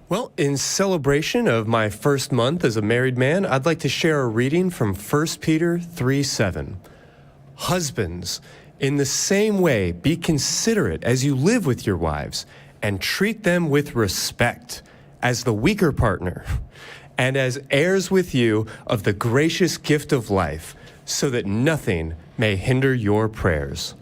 Well, in celebration of my first month as a married man, I'd like to share a reading from 1 Peter 3:7. Husbands, in the same way, be considerate as you live with your wives, and treat them with respect, as the weaker partner, and as heirs with you of the gracious gift of life, so that nothing may hinder your prayers.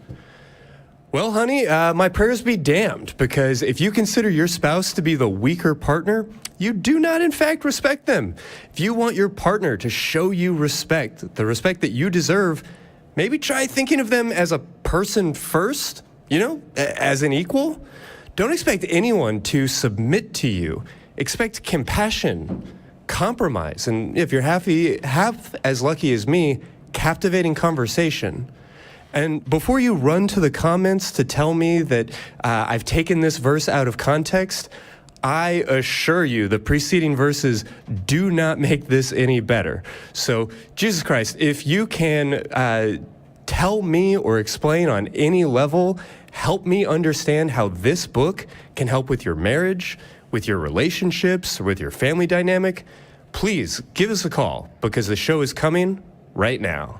Well, honey, my prayers be damned, because if you consider your spouse to be the weaker partner, you do not in fact respect them. If you want your partner to show you respect, the respect that you deserve, maybe try thinking of them as a person first, as an equal. Don't expect anyone to submit to you. Expect compassion, compromise, and if you're half as lucky as me, captivating conversation. And before you run to the comments to tell me that I've taken this verse out of context, I assure you the preceding verses do not make this any better. So, Jesus Christ, if you can tell me or explain on any level, help me understand how this book can help with your marriage, with your relationships, or with your family dynamic, please give us a call, because the show is coming right now.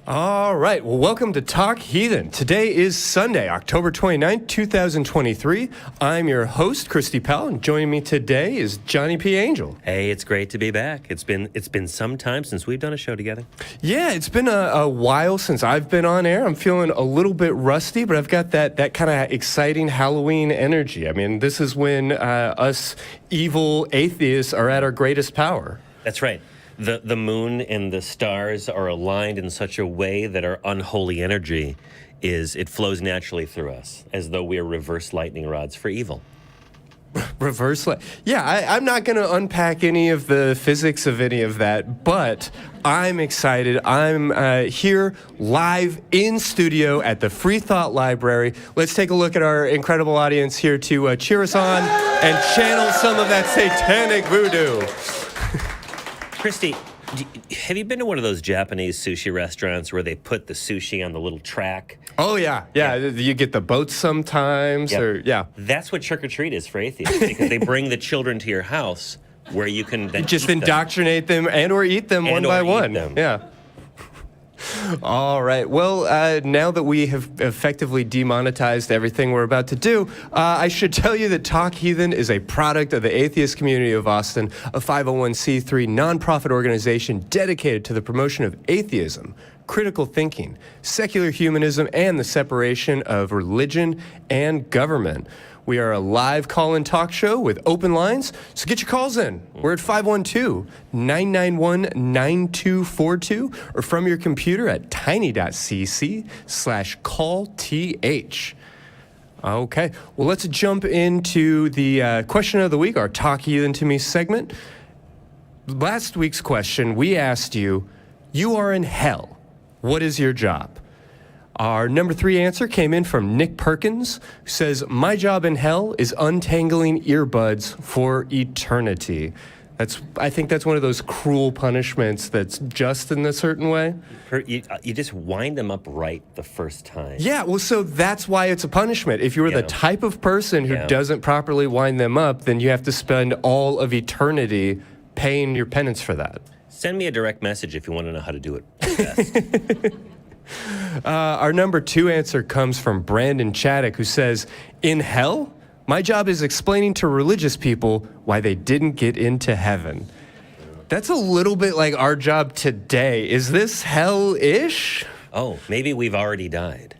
All right, well, welcome to Talk Heathen. Today is Sunday, October 29th, 2023. I'm your host, Christy Powell, and joining me today is Johnny P. Angel. Hey, it's great to be back. It's been some time since we've done a show together. Yeah, it's been a while since I've been on air. I'm feeling a little bit rusty, but I've got that kind of exciting Halloween energy. I mean, this is when us evil atheists are at our greatest power. That's right. The moon and the stars are aligned in such a way that our unholy energy it flows naturally through us, as though we are reverse lightning rods for evil. I'm not going to unpack any of the physics of any of that, but I'm excited. I'm here live in studio at the Free Thought Library. Let's take a look at our incredible audience here to cheer us on and channel some of that satanic voodoo. Christy, have you been to one of those Japanese sushi restaurants where they put the sushi on the little track? Oh, yeah. You get the boats sometimes. Yep. That's what Trick or Treat is for atheists, because they bring the children to your house where you can then just indoctrinate them and or eat them one by one. Yeah. All right. Well, now that we have effectively demonetized everything we're about to do, I should tell you that Talk Heathen is a product of the atheist community of Austin, a 501c3 nonprofit organization dedicated to the promotion of atheism, critical thinking, secular humanism, and the separation of religion and government. We are a live call-in talk show with open lines, so get your calls in. We're at 512-991-9242 or from your computer at tiny.cc/callth. Okay, well, let's jump into the question of the week, our Talk Heathen to Me segment. Last week's question, we asked you, you are in hell. What is your job? Our number 3 answer came in from Nick Perkins, who says, my job in hell is untangling earbuds for eternity. I think that's one of those cruel punishments that's just in a certain way. You just wind them up right the first time. Yeah, well, so that's why it's a punishment. If you were the type of person who doesn't properly wind them up, then you have to spend all of eternity paying your penance for that. Send me a direct message if you want to know how to do it best. Our number 2 answer comes from Brandon Chaddock, who says, in hell, my job is explaining to religious people why they didn't get into heaven. That's a little bit like our job today. Is this hell-ish? Oh, maybe we've already died,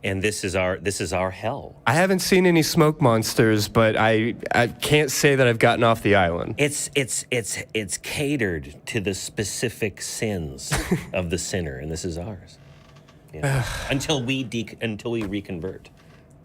and this is our hell. I haven't seen any smoke monsters, but I can't say that I've gotten off the island. It's catered to the specific sins of the sinner, and this is ours. Yeah. Until we reconvert.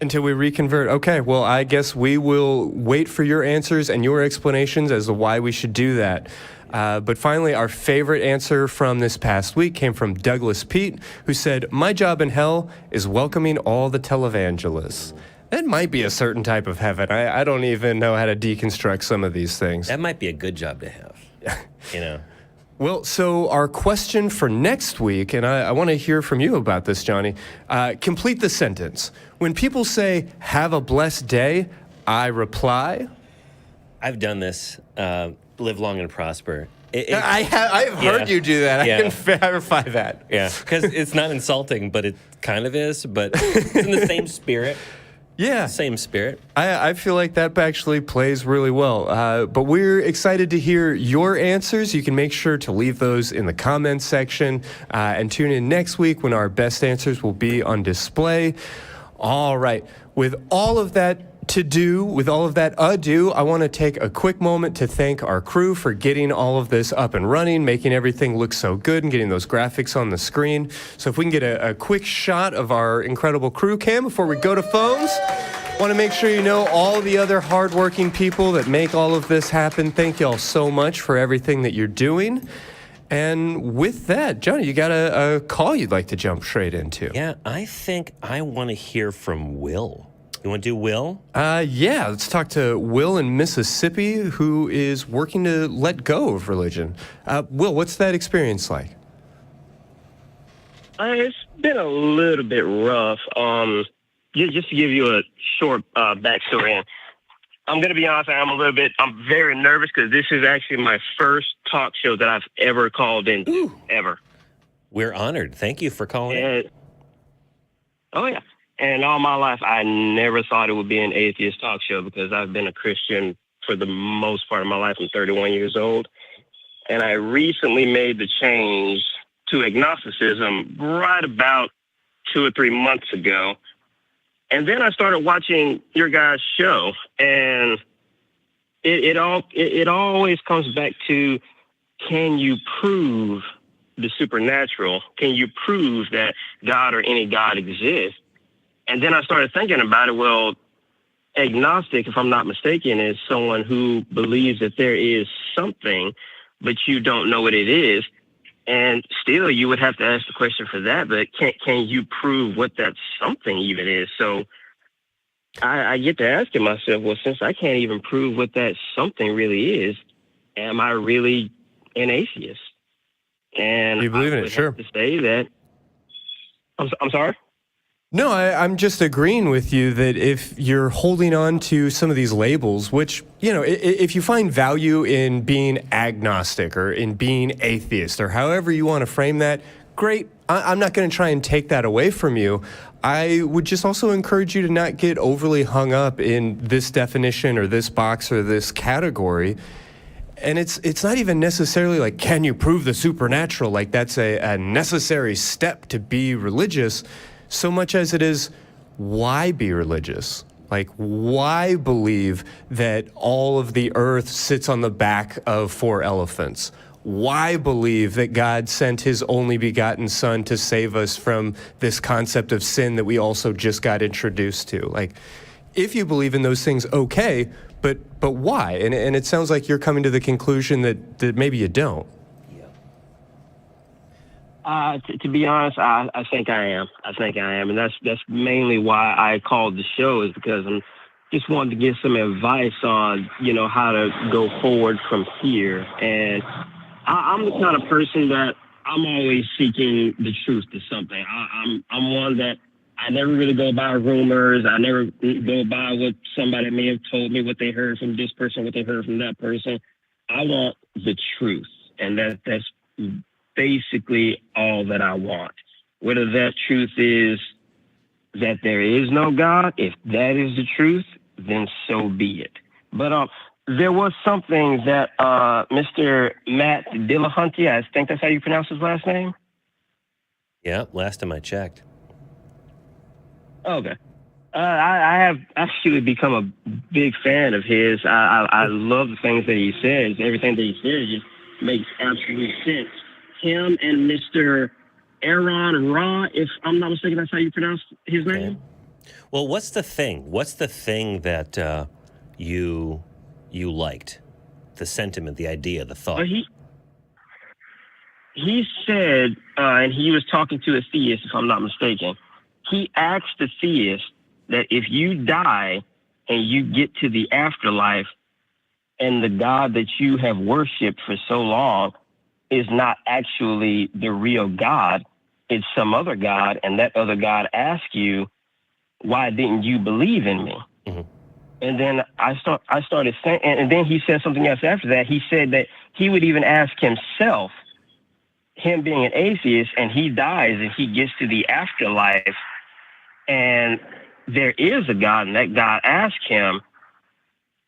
Until we reconvert. Okay, well, I guess we will wait for your answers and your explanations as to why we should do that. But finally, our favorite answer from this past week came from Douglas Pete, who said, my job in hell is welcoming all the televangelists. That might be a certain type of heaven. I don't even know how to deconstruct some of these things. That might be a good job to have, Well, so our question for next week, and I want to hear from you about this, Johnny. Complete the sentence. When people say, have a blessed day, I reply. I've done this. Live long and prosper. I've heard you do that. Yeah. I can verify that. Yeah, because it's not insulting, but it kind of is. But it's in the same spirit. Yeah. Same spirit. I feel like that actually plays really well. But we're excited to hear your answers. You can make sure to leave those in the comments section and tune in next week when our best answers will be on display. All right. With all of that ado, I want to take a quick moment to thank our crew for getting all of this up and running, making everything look so good and getting those graphics on the screen. So if we can get a quick shot of our incredible crew cam before we go to phones. Want to make sure you know all the other hardworking people that make all of this happen. Thank you all so much for everything that you're doing. And with that, Johnny, you got a call you'd like to jump straight into. Yeah, I think I want to hear from Will. You want to do Will? Yeah, let's talk to Will in Mississippi, who is working to let go of religion. Will, what's that experience like? It's been a little bit rough. Just to give you a short backstory, I'm going to be honest, I'm very nervous because this is actually my first talk show that I've ever called into, ever. We're honored. Thank you for calling in. Oh, yeah. And all my life, I never thought it would be an atheist talk show because I've been a Christian for the most part of my life. I'm 31 years old. And I recently made the change to agnosticism right about 2 or 3 months ago. And then I started watching your guys' show, and it always comes back to, can you prove the supernatural? Can you prove that God or any God exists? And then I started thinking about it. Well, agnostic, if I'm not mistaken, is someone who believes that there is something, but you don't know what it is. And still, you would have to ask the question for that, but can you prove what that something even is? So I get to asking myself, well, since I can't even prove what that something really is, am I really an atheist? And You believe in I it, would sure. have to say that. I'm sorry? No, I'm just agreeing with you that if you're holding on to some of these labels, which, if you find value in being agnostic or in being atheist or however you want to frame that, great. I'm not going to try and take that away from you. I would just also encourage you to not get overly hung up in this definition or this box or this category. And it's not even necessarily like, can you prove the supernatural? Like that's a necessary step to be religious. So much as it is, why be religious? Like, why believe that all of the earth sits on the back of 4 elephants? Why believe that God sent his only begotten son to save us from this concept of sin that we also just got introduced to? Like, if you believe in those things, okay, but why? And it sounds like you're coming to the conclusion that maybe you don't. To be honest, I think I am. And that's mainly why I called the show, is because I'm just wanting to get some advice on, how to go forward from here. And I'm the kind of person that I'm always seeking the truth to something. I'm one that I never really go by rumors. I never go by what somebody may have told me, what they heard from this person, what they heard from that person. I want the truth, and that's basically all that I want. Whether that truth is that there is no God, if that is the truth, then so be it. But there was something that Mr. Matt Dillahunty, I think that's how you pronounce his last name? Yeah, last time I checked. Okay. I have actually become a big fan of his. I love the things that he says. Everything that he says just makes absolute sense. Him and Mr. Aaron Ra, if I'm not mistaken, that's how you pronounce his name? Well, what's the thing? What's the thing that you liked? The sentiment, the idea, the thought? He said, and he was talking to a theist, if I'm not mistaken. He asked the theist that if you die and you get to the afterlife and the God that you have worshipped for so long is not actually the real God. It's some other God, and that other God asks you, why didn't you believe in me? Mm-hmm. And then I started saying, and then he said something else after that. He said that he would even ask himself, him being an atheist, and he dies and he gets to the afterlife, and there is a God, and that God asked him,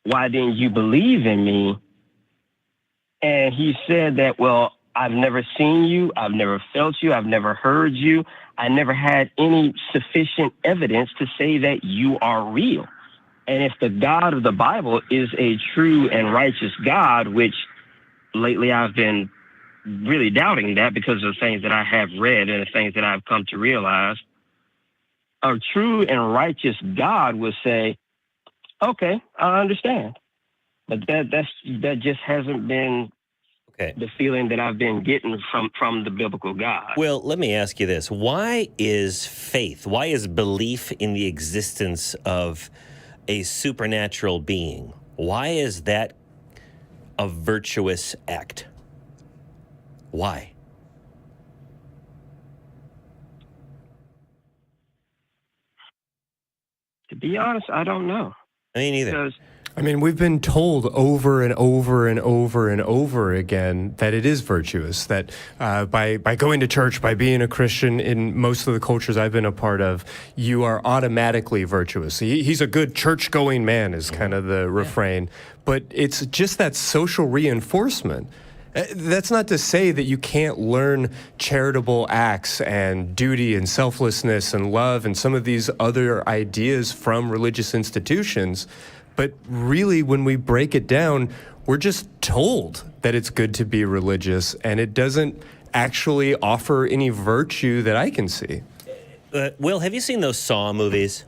why didn't you believe in me? And he said that, well, I've never seen you, I've never felt you, I've never heard you, I never had any sufficient evidence to say that you are real. And if the God of the Bible is a true and righteous God, which lately I've been really doubting that because of the things that I have read and the things that I've come to realize, a true and righteous God would say, okay, I understand. But that just hasn't been the feeling that I've been getting from the biblical God. Well, let me ask you this. Why is faith, why is belief in the existence of a supernatural being, why is that a virtuous act? Why? To be honest, I don't know. Me neither. Because I mean, we've been told over and over and over and over again that it is virtuous, that by going to church, by being a Christian in most of the cultures I've been a part of, you are automatically virtuous. He's a good church-going man is kind of the refrain. But it's just that social reinforcement. That's not to say that you can't learn charitable acts and duty and selflessness and love and some of these other ideas from religious institutions. But really, when we break it down, we're just told that it's good to be religious, and it doesn't actually offer any virtue that I can see. Will, have you seen those Saw movies?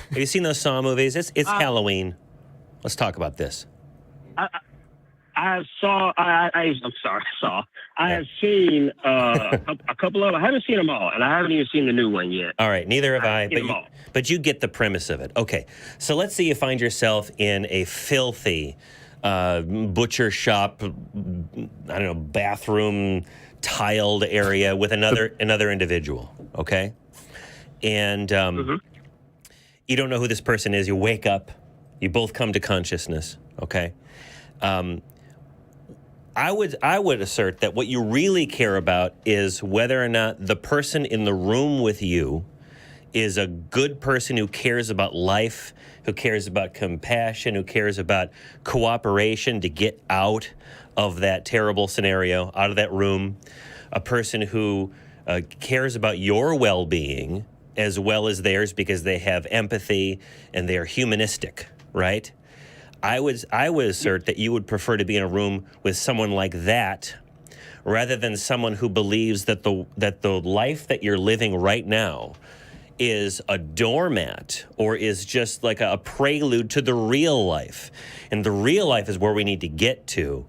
Have you seen those Saw movies? It's Halloween. Let's talk about this. I have seen a couple of them. I haven't seen them all, and I haven't even seen the new one yet. All right, neither have I. But you get the premise of it. Okay, so let's say you find yourself in a filthy butcher shop, I don't know, bathroom tiled area with another individual. Okay, and you don't know who this person is. You wake up, you both come to consciousness. Okay. I would assert that what you really care about is whether or not the person in the room with you is a good person who cares about life, who cares about compassion, who cares about cooperation to get out of that terrible scenario, out of that room, a person who cares about your well-being as well as theirs because they have empathy and they are humanistic, right? I would assert that you would prefer to be in a room with someone like that rather than someone who believes that the life that you're living right now is a doormat or is just like a prelude to the real life. And the real life is where we need to get to,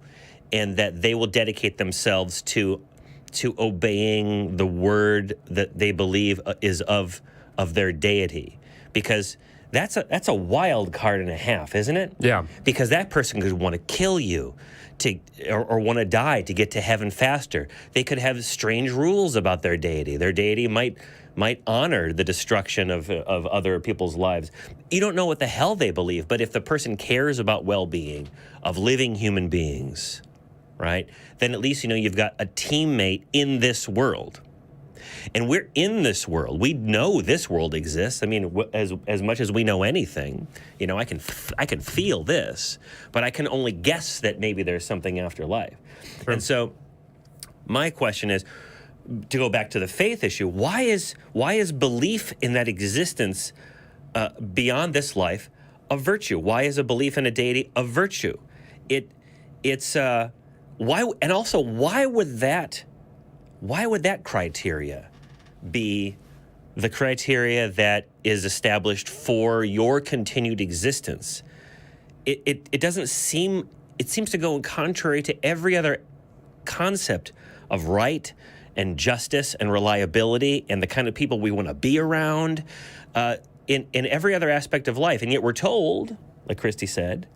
and that they will dedicate themselves to obeying the word that they believe is of their deity. Because that's a wild card and a half, isn't it? Yeah. Because that person could want to kill you or want to die to get to heaven faster. They could have strange rules about their deity. Their deity might honor the destruction of other people's lives. You don't know what the hell they believe, but if the person cares about well-being of living human beings, right, then at least you know you've got a teammate in this world. And we're in this world. We know this world exists. I mean, as much as we know anything, you know, I can feel this, but I can only guess that maybe there's something after life. Sure. And so my question is, to go back to the faith issue, why is belief in that existence beyond this life a virtue? Why is a belief in a deity a virtue? It's why, and also why would that criteria be the criteria that is established for your continued existence? It doesn't seem, it seems to go contrary to every other concept of right and justice and reliability and the kind of people we want to be around in every other aspect of life. And yet we're told, like Christy said,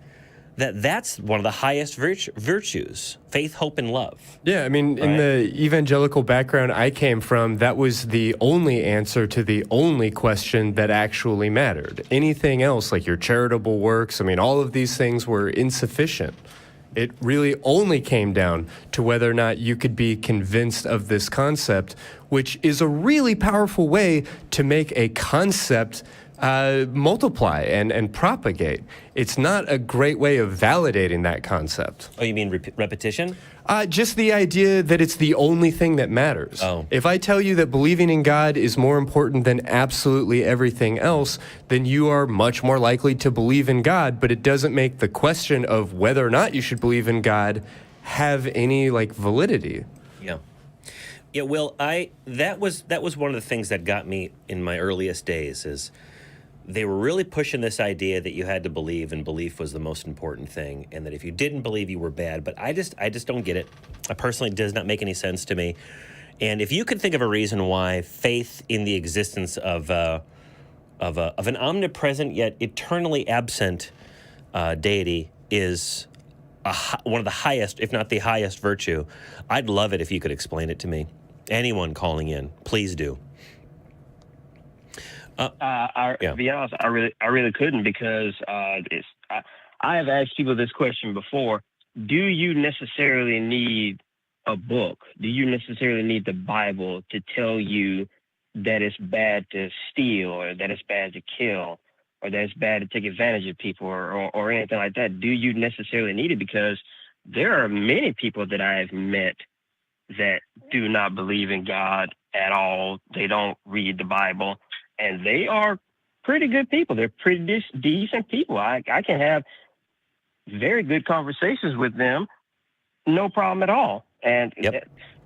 that's one of the highest virtues: faith, hope, and love. Yeah, I mean, in the evangelical background I came from, that was the only answer to the only question that actually mattered. Anything else, like your charitable works, I mean, all of these things were insufficient. It really only came down to whether or not you could be convinced of this concept, which is a really powerful way to make a concept multiply and propagate. It's not a great way of validating that concept. Oh, you mean repetition? Just the idea that it's the only thing that matters. Oh. If I tell you that believing in God is more important than absolutely everything else, then you are much more likely to believe in God, but it doesn't make the question of whether or not you should believe in God have any validity. Yeah. Yeah, well, that was one of the things that got me in my earliest days is they were really pushing this idea that you had to believe, and belief was the most important thing, and that if you didn't believe, you were bad. But I just don't get it. I personally, does not make any sense to me. And if you could think of a reason why faith in the existence of an omnipresent yet eternally absent deity is one of the highest, if not the highest virtue, I'd love it if you could explain it to me. Anyone calling in, please do. To be honest, I really couldn't, because I have asked people this question before. Do you necessarily need a book? Do you necessarily need the Bible to tell you that it's bad to steal, or that it's bad to kill, or that it's bad to take advantage of people, or anything like that? Do you necessarily need it? Because there are many people that I have met that do not believe in God at all. They don't read the Bible. And they are pretty good people. They're pretty decent people. I can have very good conversations with them, no problem at all. And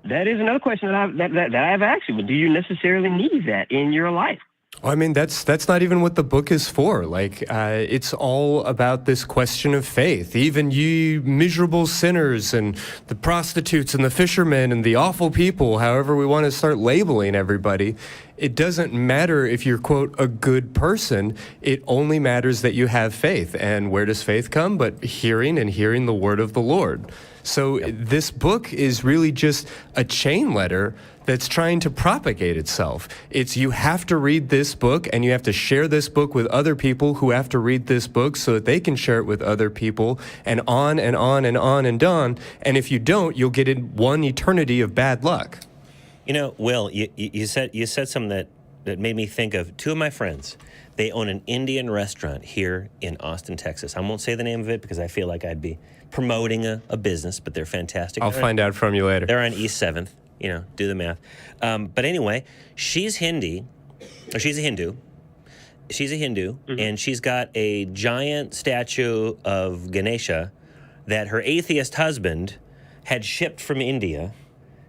that is another question that I've asked you. Do you necessarily need that in your life? Well, I mean, that's not even what the book is for. It's all about this question of faith. Even you miserable sinners and the prostitutes and the fishermen and the awful people, however we want to start labeling everybody, it doesn't matter if you're, quote, a good person. It only matters that you have faith. And where does faith come? But hearing the word of the Lord. So this book is really just a chain letter that's trying to propagate itself. It's you have to read this book, and you have to share this book with other people who have to read this book so that they can share it with other people, and on and on and on and on. And if you don't, you'll get in one eternity of bad luck. You know, Will, you said something that made me think of two of my friends. They own an Indian restaurant here in Austin, Texas. I won't say the name of it because I feel like I'd be promoting a business, but they're fantastic. I'll find out from you later. They're on East 7th. Do the math. But anyway, she's a Hindu. She's a Hindu, mm-hmm. and she's got a giant statue of Ganesha that her atheist husband had shipped from India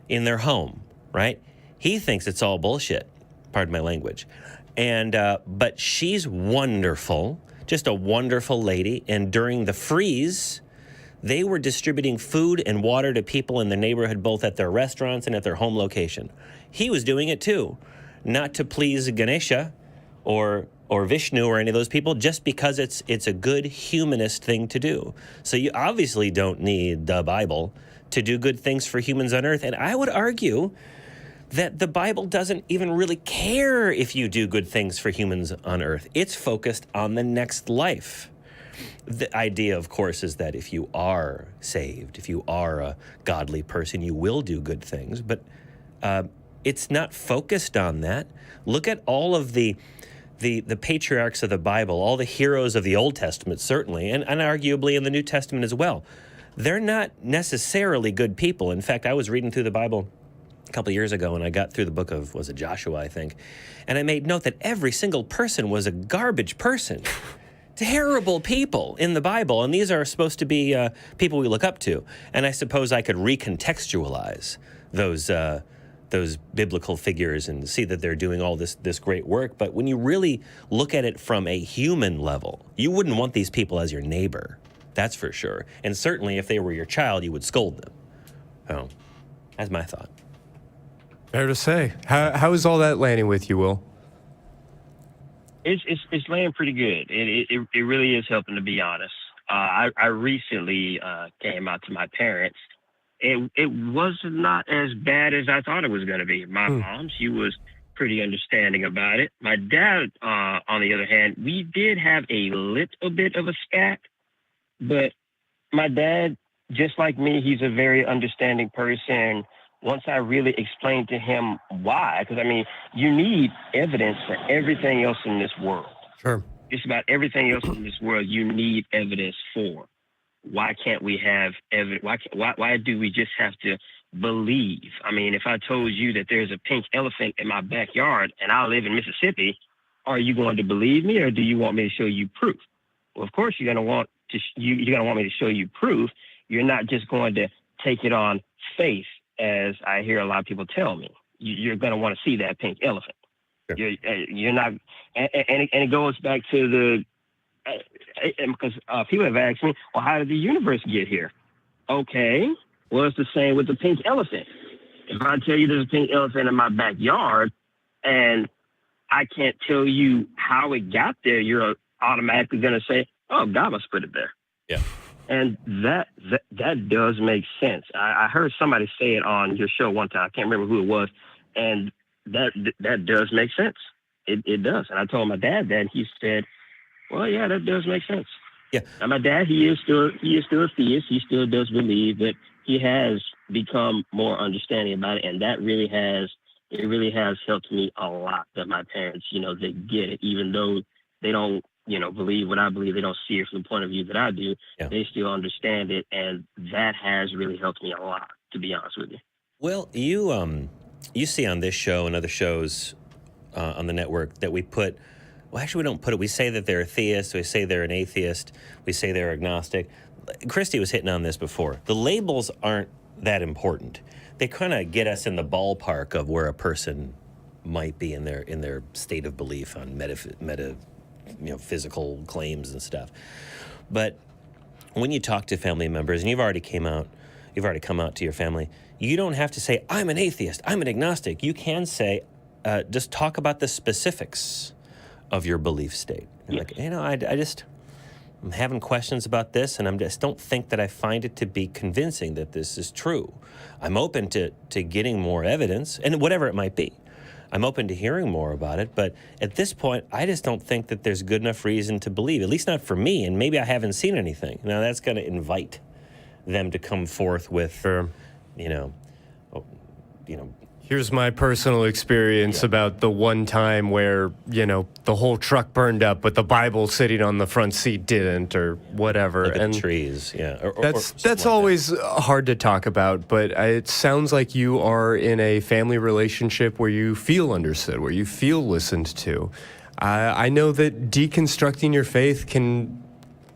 in their home, right? He thinks it's all bullshit, pardon my language. And but she's wonderful, just a wonderful lady. And during the freeze, they were distributing food and water to people in the neighborhood, both at their restaurants and at their home location. He was doing it too, not to please Ganesha or Vishnu or any of those people, just because it's a good humanist thing to do. So you obviously don't need the Bible to do good things for humans on earth. And I would argue that the Bible doesn't even really care if you do good things for humans on earth. It's focused on the next life. The idea, of course, is that if you are saved, if you are a godly person, you will do good things. But it's not focused on that. Look at all of the patriarchs of the Bible, all the heroes of the Old Testament, certainly, and arguably in the New Testament as well. They're not necessarily good people. In fact, I was reading through the Bible a couple of years ago, and I got through the book of, was it Joshua, I think, and I made note that every single person was a garbage person. Terrible people in the Bible, and these are supposed to be people we look up to. And I suppose I could recontextualize those biblical figures and see that they're doing all this great work. But when you really look at it from a human level, you wouldn't want these people as your neighbor. That's for sure. And certainly if they were your child, you would scold them. Oh, that's my thought. Fair to say. How is all that landing with you, Will? It's laying pretty good. It really is helping, to be honest. I recently came out to my parents. It was not as bad as I thought it was going to be. My mom, she was pretty understanding about it. My dad, on the other hand, we did have a little bit of a spat, but my dad, just like me, he's a very understanding person. Once I really explained to him why, because I mean, you need evidence for everything else in this world. Sure. Just about everything else in this world, you need evidence for. Why can't we have evidence? Why do we just have to believe? I mean, if I told you that there's a pink elephant in my backyard and I live in Mississippi, are you going to believe me, or do you want me to show you proof? Well, of course you're going to want me to show you proof. You're not just going to take it on faith, as I hear a lot of people tell me. You're going to want to see that pink elephant. Sure. You're not, and it goes back to the. Because people have asked me, well, how did the universe get here? Okay, well, it's the same with the pink elephant. If I tell you there's a pink elephant in my backyard and I can't tell you how it got there, you're automatically going to say, oh, God must put it there. Yeah. And that does make sense. I heard somebody say it on your show one time. I can't remember who it was. And that does make sense. It does. And I told my dad that, and he said, well, yeah, that does make sense. Yeah. And my dad, he is still a theist. He still does believe, but he has become more understanding about it, and that really has helped me a lot. That my parents, they get it, even though they don't, believe what I believe. They don't see it from the point of view that I do. Yeah. They still understand it, and that has really helped me a lot, to be honest with you. Well, you see on this show and other shows on the network that we put. Well, actually, we don't put it. We say that they're a theist. We say they're an atheist. We say they're agnostic. Christy was hitting on this before. The labels aren't that important. They kind of get us in the ballpark of where a person might be in their state of belief on physical claims and stuff. But when you talk to family members, and you've already come out to your family, you don't have to say, I'm an atheist, I'm an agnostic. You can say, just talk about the specifics of your belief state. Yes. Like, I'm having questions about this, and I just don't think that I find it to be convincing that this is true. I'm open to getting more evidence, and whatever it might be. I'm open to hearing more about it, but at this point, I just don't think that there's good enough reason to believe, at least not for me, and maybe I haven't seen anything. Now, that's going to invite them to come forth with, Here's my personal experience about the one time where, the whole truck burned up, but the Bible sitting on the front seat didn't, or whatever. Like and the trees, yeah. That's always hard to talk about, but it sounds like you are in a family relationship where you feel understood, where you feel listened to. I know that deconstructing your faith can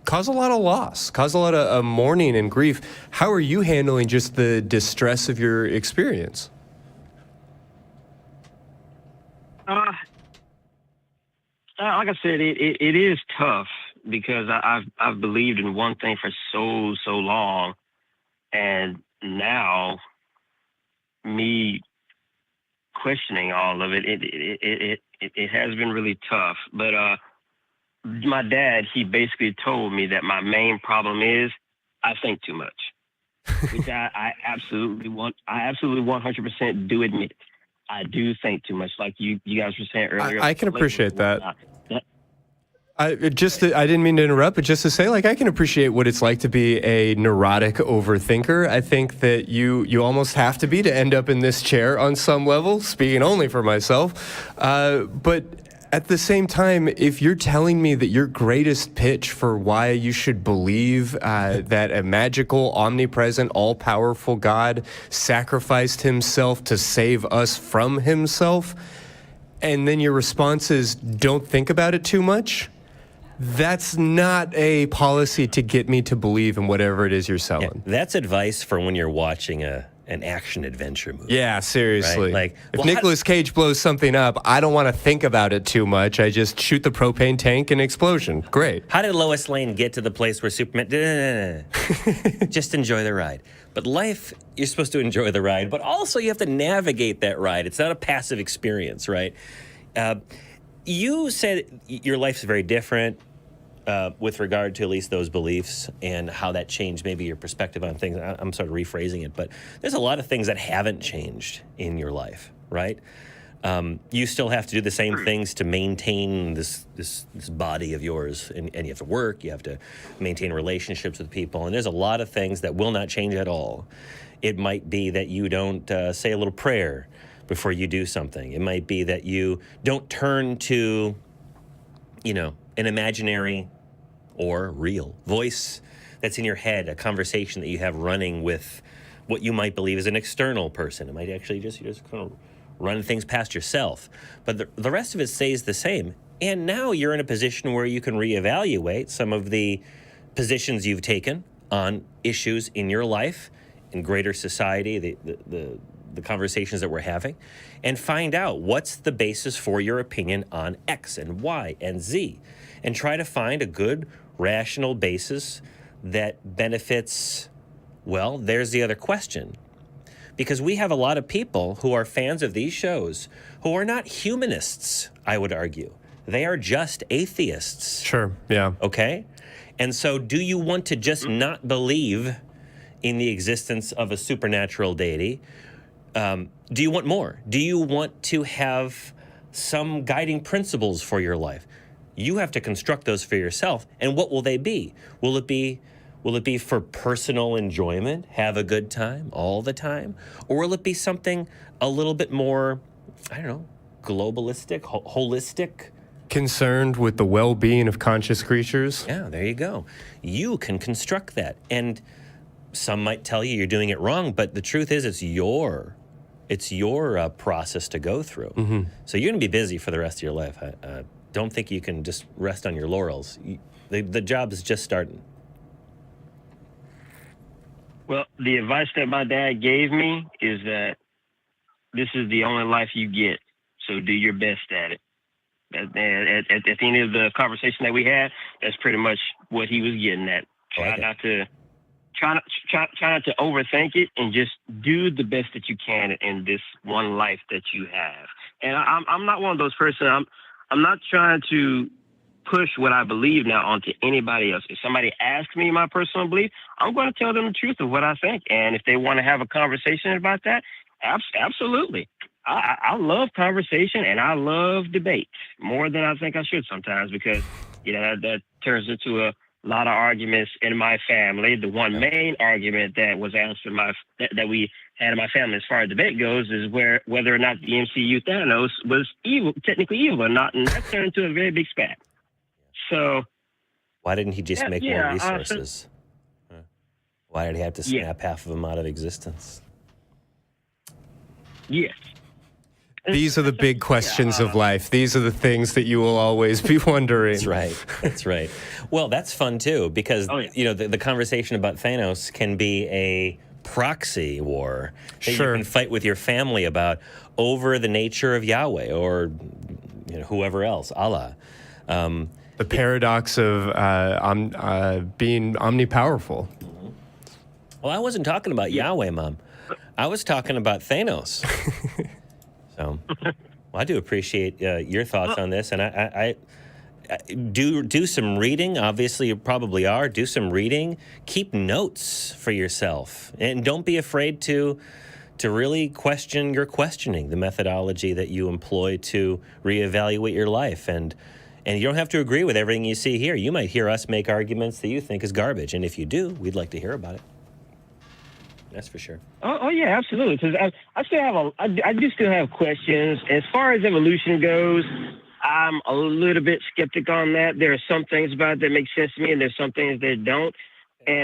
cause a lot of loss, cause a lot of mourning and grief. How are you handling just the distress of your experience? Like I said, it is tough because I've believed in one thing for so long, and now me questioning all of it has been really tough. But my dad, he basically told me that my main problem is I think too much, which I absolutely 100% do admit. I do think too much, like you guys were saying earlier. I can appreciate that. I didn't mean to interrupt, but just to say, I can appreciate what it's like to be a neurotic overthinker. I think that you almost have to be to end up in this chair on some level, speaking only for myself. But at the same time, if you're telling me that your greatest pitch for why you should believe that a magical, omnipresent, all-powerful God sacrificed himself to save us from himself, and then your response is, don't think about it too much, that's not a policy to get me to believe in whatever it is you're selling. Yeah, that's advice for when you're watching an action adventure movie. Yeah, seriously. Right? If Nicolas Cage blows something up, I don't want to think about it too much. I just shoot the propane tank and explosion. Great. How did Lois Lane get to the place where Superman... Just enjoy the ride. But life, you're supposed to enjoy the ride, but also you have to navigate that ride. It's not a passive experience, right? You said your life's very different. with regard to at least those beliefs and how that changed maybe your perspective on things. I'm sort of rephrasing it, but there's a lot of things that haven't changed in your life, right? You still have to do the same things to maintain this body of yours, and you have to work, you have to maintain relationships with people, and there's a lot of things that will not change at all. It might be that you don't say a little prayer before you do something. It might be that you don't turn to, an imaginary or real voice that's in your head, a conversation that you have running with what you might believe is an external person. It might actually you just kind of run things past yourself. But the rest of it stays the same. And now you're in a position where you can reevaluate some of the positions you've taken on issues in your life, in greater society, the conversations that we're having, and find out what's the basis for your opinion on X and Y and Z, and try to find a good, rational basis that benefits, well, there's the other question. Because we have a lot of people who are fans of these shows who are not humanists, I would argue. They are just atheists. Sure, yeah. Okay? And so do you want to just not believe in the existence of a supernatural deity? Do you want more? Do you want to have some guiding principles for your life? You have to construct those for yourself. And what will they be? Will it be for personal enjoyment, have a good time all the time? Or will it be something a little bit more, I don't know, globalistic, holistic? Concerned with the well-being of conscious creatures? Yeah, there you go. You can construct that. And some might tell you you're doing it wrong, but the truth is it's your process to go through. Mm-hmm. So you're going to be busy for the rest of your life. I don't think you can just rest on your laurels. The job is just starting. Well, the advice that my dad gave me is that this is the only life you get, so do your best at it. At the end of the conversation that we had, that's pretty much what he was getting at. Try not to overthink it, and just do the best that you can in this one life that you have. And I'm not one of those persons. I'm not trying to push what I believe now onto anybody else. If somebody asks me my personal belief, I'm going to tell them the truth of what I think. And if they want to have a conversation about that, absolutely. I love conversation, and I love debate more than I think I should sometimes, because that turns into a lot of arguments in my family. The one main argument that was answered that we had in my family as far as debate goes is whether or not the MCU Thanos was evil, technically evil or not, and that turned into a very big spat. So why didn't he just make more resources? Why did he have to snap half of them out of existence? Yes. These are the big questions of life. These are the things that you will always be wondering. That's right. That's right. Well, that's fun too, because the conversation about Thanos can be a proxy war that you can fight with your family about over the nature of Yahweh or whoever else, Allah. The paradox of being omnipowerful. Well, I wasn't talking about Yahweh, Mom. I was talking about Thanos. So, I do appreciate your thoughts on this, and I do some reading. Obviously, you probably are. Do some reading. Keep notes for yourself, and don't be afraid to really question your questioning, the methodology that you employ to reevaluate your life. And you don't have to agree with everything you see here. You might hear us make arguments that you think is garbage, and if you do, we'd like to hear about it. That's for sure. Oh yeah, absolutely. Because I do still have questions. As far as evolution goes, I'm a little bit skeptic on that. There are some things about it that make sense to me, and there's some things that don't.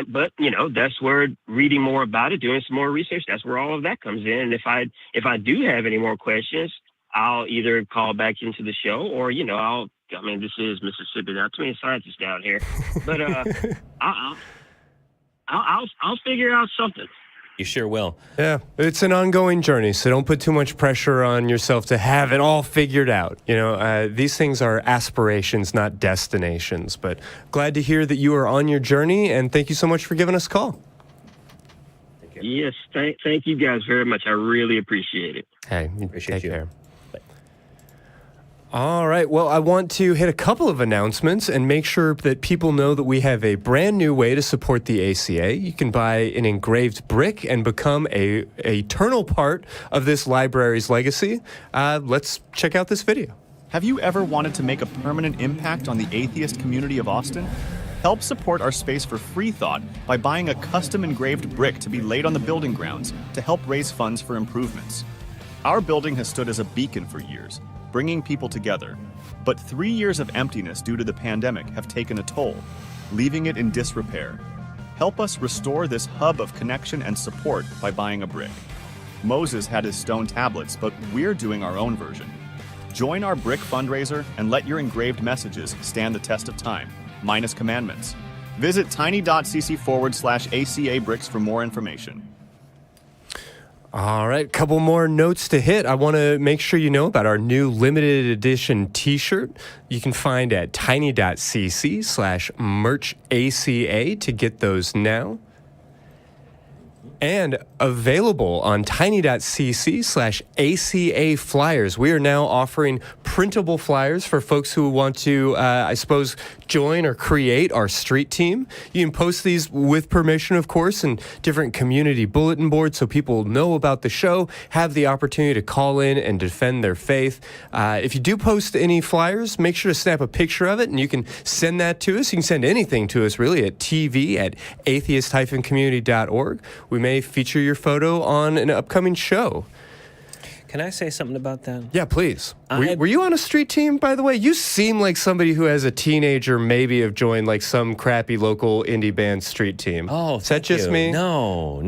But that's where reading more about it, doing some more research, that's where all of that comes in. And if I do have any more questions, I'll either call back into the show, or this is Mississippi. Not too many scientists down here, but I'll figure out something. You sure will. Yeah, it's an ongoing journey, so don't put too much pressure on yourself to have it all figured out. These things are aspirations, not destinations. But glad to hear that you are on your journey, and thank you so much for giving us a call. Yes, thank you guys very much. I really appreciate it. Hey, Appreciate take you. care. All right. Well, I want to hit a couple of announcements and make sure that people know that we have a brand new way to support the ACA. You can buy an engraved brick and become a eternal part of this library's legacy. Let's check out this video. Have you ever wanted to make a permanent impact on the atheist community of Austin? Help support our space for free thought by buying a custom engraved brick to be laid on the building grounds to help raise funds for improvements. Our building has stood as a beacon for years, bringing people together. But 3 years of emptiness due to the pandemic have taken a toll, leaving it in disrepair. Help us restore this hub of connection and support by buying a brick. Moses had his stone tablets, but we're doing our own version. Join our brick fundraiser and let your engraved messages stand the test of time, minus commandments. Visit tiny.cc/ACA bricks for more information. All right, couple more notes to hit. I want to make sure you know about our new limited edition t-shirt. You can find at tiny.cc/merchaca to get those now. And available on tiny.cc/ACA flyers. We are now offering printable flyers for folks who want to, join or create our street team. You can post these with permission, of course, in different community bulletin boards so people know about the show, have the opportunity to call in and defend their faith. If you do post any flyers, make sure to snap a picture of it, and you can send that to us. You can send anything to us, really, at tv@atheist-community.org. We may feature your photo on an upcoming show. Can I say something about that? Yeah, please. Were you on a street team, by the way? You seem like somebody who, as a teenager, maybe have joined like some crappy local indie band street team. Oh, is that just me? No,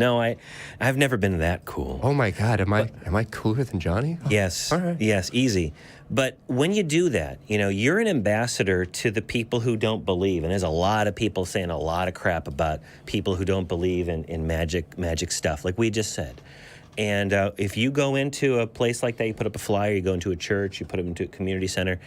I've never been that cool. Oh my God, am I cooler than Johnny? Oh, yes, all right. Yes, easy. But when you do that, you're an ambassador to the people who don't believe, and there's a lot of people saying a lot of crap about people who don't believe in magic stuff, like we just said. And if you go into a place like that, you put up a flyer, you go into a church, you put it into a community center,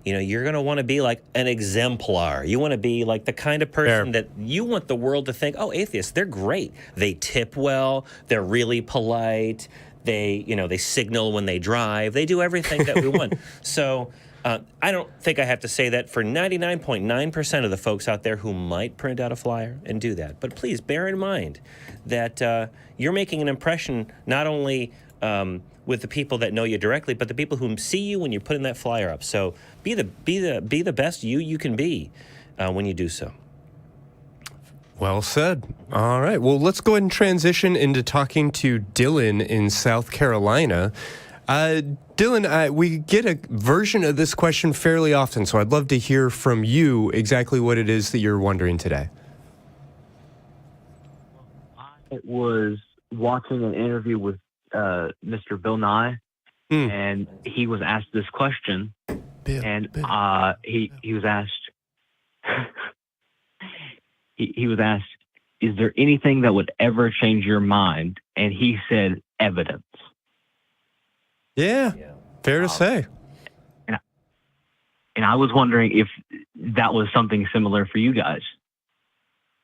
you're going to want to be like an exemplar. You want to be like the kind of person that you want the world to think, oh, atheists, they're great. They tip well. They're really polite. They signal when they drive. They do everything that we want. So I don't think I have to say that for 99.9% of the folks out there who might print out a flyer and do that. But please bear in mind that you're making an impression not only with the people that know you directly, but the people who see you when you're putting that flyer up. So be the best you can be when you do so. Well said. All right. Well, let's go ahead and transition into talking to Dylan in South Carolina. Dylan, we get a version of this question fairly often, so I'd love to hear from you exactly what it is that you're wondering today. I was watching an interview with Mr. Bill Nye, and he was asked this question, he was asked, he was asked, is there anything that would ever change your mind? And he said, evidence. Yeah, fair to say. And I was wondering if that was something similar for you guys.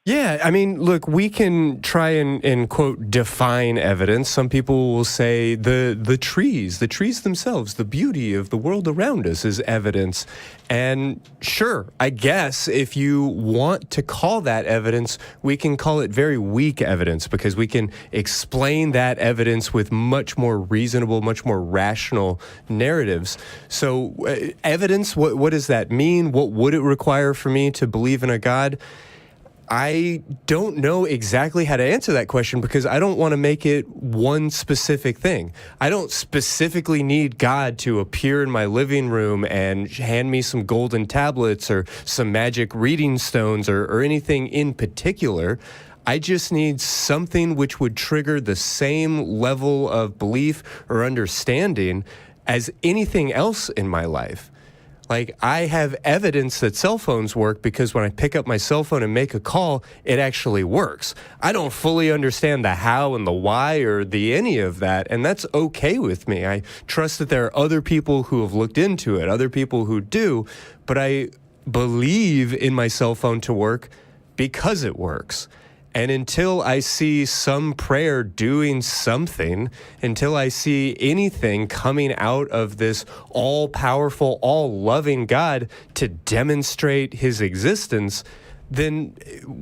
Yeah, I mean, look, we can try and quote, define evidence. Some people will say the trees themselves, the beauty of the world around us is evidence. And sure, I guess if you want to call that evidence, we can call it very weak evidence because we can explain that evidence with much more reasonable, much more rational narratives. So evidence, what does that mean? What would it require for me to believe in a God? I don't know exactly how to answer that question because I don't want to make it one specific thing. I don't specifically need God to appear in my living room and hand me some golden tablets or some magic reading stones or anything in particular. I just need something which would trigger the same level of belief or understanding as anything else in my life. Like, I have evidence that cell phones work because when I pick up my cell phone and make a call, it actually works. I don't fully understand the how and the why or the any of that, and that's okay with me. I trust that there are other people who have looked into it, other people who do, but I believe in my cell phone to work because it works. And until I see some prayer doing something, until I see anything coming out of this all-powerful, all-loving God to demonstrate his existence, then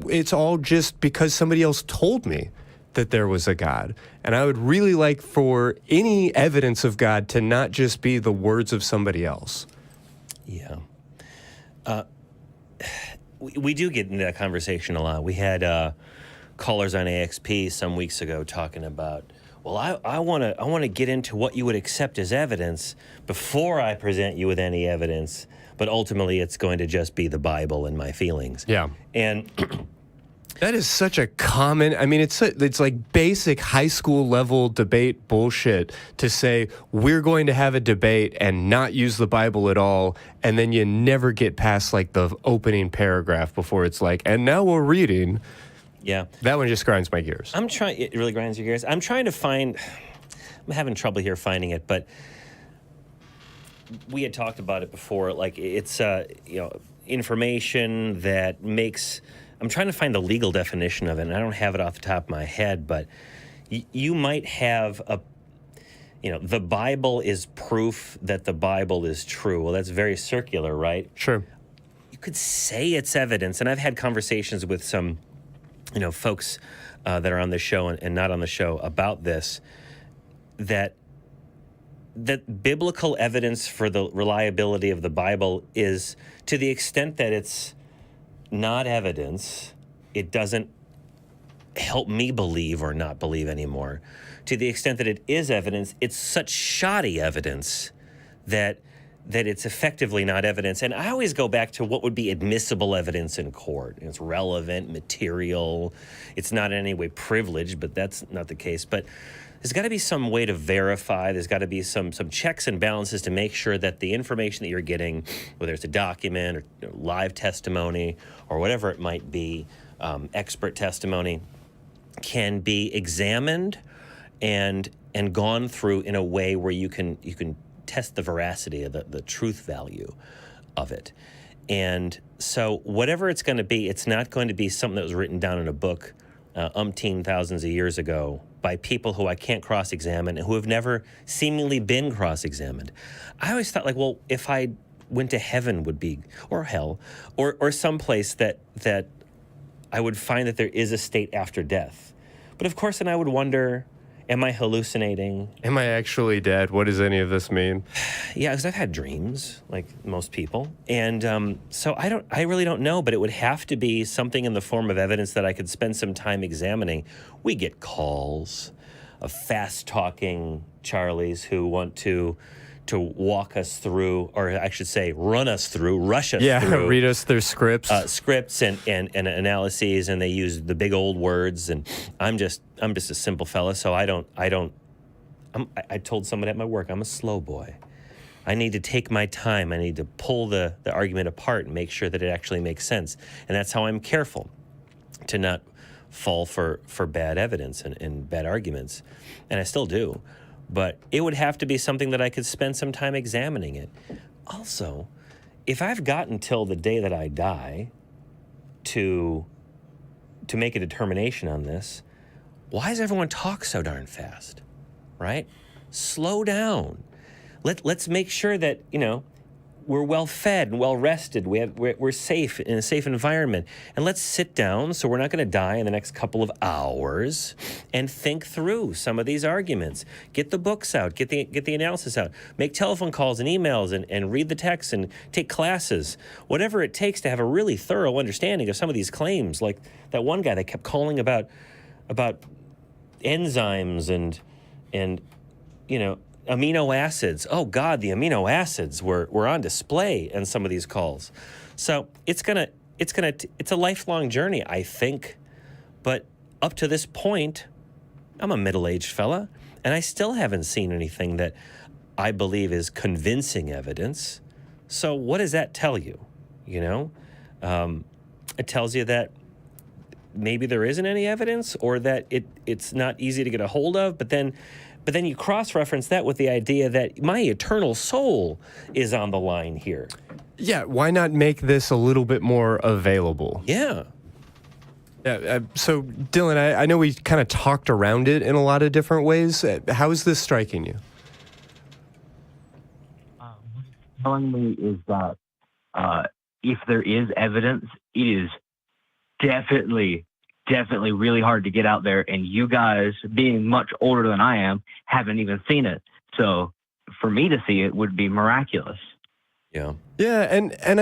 it's all just because somebody else told me that there was a God. And I would really like for any evidence of God to not just be the words of somebody else. Yeah. We do get into that conversation a lot. We had callers on AXP some weeks ago talking about, well, I want to get into what you would accept as evidence before I present you with any evidence, but ultimately it's going to just be the Bible and my feelings. Yeah. And that is such a common, I mean, it's like basic high school level debate bullshit to say we're going to have a debate and not use the Bible at all, and then you never get past like the opening paragraph before it's like, and now we're reading. Yeah. That one just grinds my gears. It really grinds your gears. I'm trying to find, I'm having trouble here finding it, but we had talked about it before. Like it's, information that makes, I'm trying to find the legal definition of it, and I don't have it off the top of my head, but you might have the Bible is proof that the Bible is true. Well, that's very circular, right? Sure. You could say it's evidence, and I've had conversations with some folks that are on the show and not on the show about this, that biblical evidence for the reliability of the Bible is, to the extent that it's not evidence, it doesn't help me believe or not believe anymore. To the extent that it is evidence, it's such shoddy evidence that it's effectively not evidence. And I always go back to what would be admissible evidence in court. It's relevant, material. It's not in any way privileged, but that's not the case. But there's got to be some way to verify. There's got to be some checks and balances to make sure that the information that you're getting, whether it's a document or live testimony or whatever it might be, expert testimony, can be examined and gone through in a way where you can test the veracity of the truth value of it. And so whatever it's going to be, it's not going to be something that was written down in a book umpteen thousands of years ago by people who I can't cross-examine and who have never seemingly been cross-examined. I always thought, like, well, if I went to heaven would be, or hell, or someplace that I would find that there is a state after death. But of course, then I would wonder, am I hallucinating? Am I actually dead? What does any of this mean? Yeah, because I've had dreams, like most people. And so I really don't know, but it would have to be something in the form of evidence that I could spend some time examining. We get calls of fast-talking Charlies who want to walk us through, or I should say, run us through, rush us through. Yeah, read us their scripts. Scripts and analyses, and they use the big old words, and I'm just a simple fella, so I told someone at my work, I'm a slow boy. I need to take my time. I need to pull the argument apart and make sure that it actually makes sense. And that's how I'm careful to not fall for bad evidence and bad arguments. And I still do. But it would have to be something that I could spend some time examining it. Also, if I've got until the day that I die to make a determination on this, why does everyone talk so darn fast, right? Slow down. Let's make sure that, we're well fed and well rested. We're safe in a safe environment. And let's sit down so we're not going to die in the next couple of hours and think through some of these arguments. Get the books out, get the analysis out, make telephone calls and emails and read the text and take classes. Whatever it takes to have a really thorough understanding of some of these claims, like that one guy that kept calling about enzymes and amino acids. Oh God, the amino acids were on display in some of these calls. So it's a lifelong journey, I think. But up to this point, I'm a middle-aged fella, and I still haven't seen anything that I believe is convincing evidence. So what does that tell you? It tells you that maybe there isn't any evidence, or that it's not easy to get a hold of, but then you cross-reference that with the idea that my eternal soul is on the line here. Yeah, why not make this a little bit more available? Yeah. So, Dylan, I know we kind of talked around it in a lot of different ways. How is this striking you? What it's telling me is that if there is evidence, it is definitely really hard to get out there. And you guys, being much older than I am, haven't even seen it. So for me to see it would be miraculous. Yeah. Yeah, and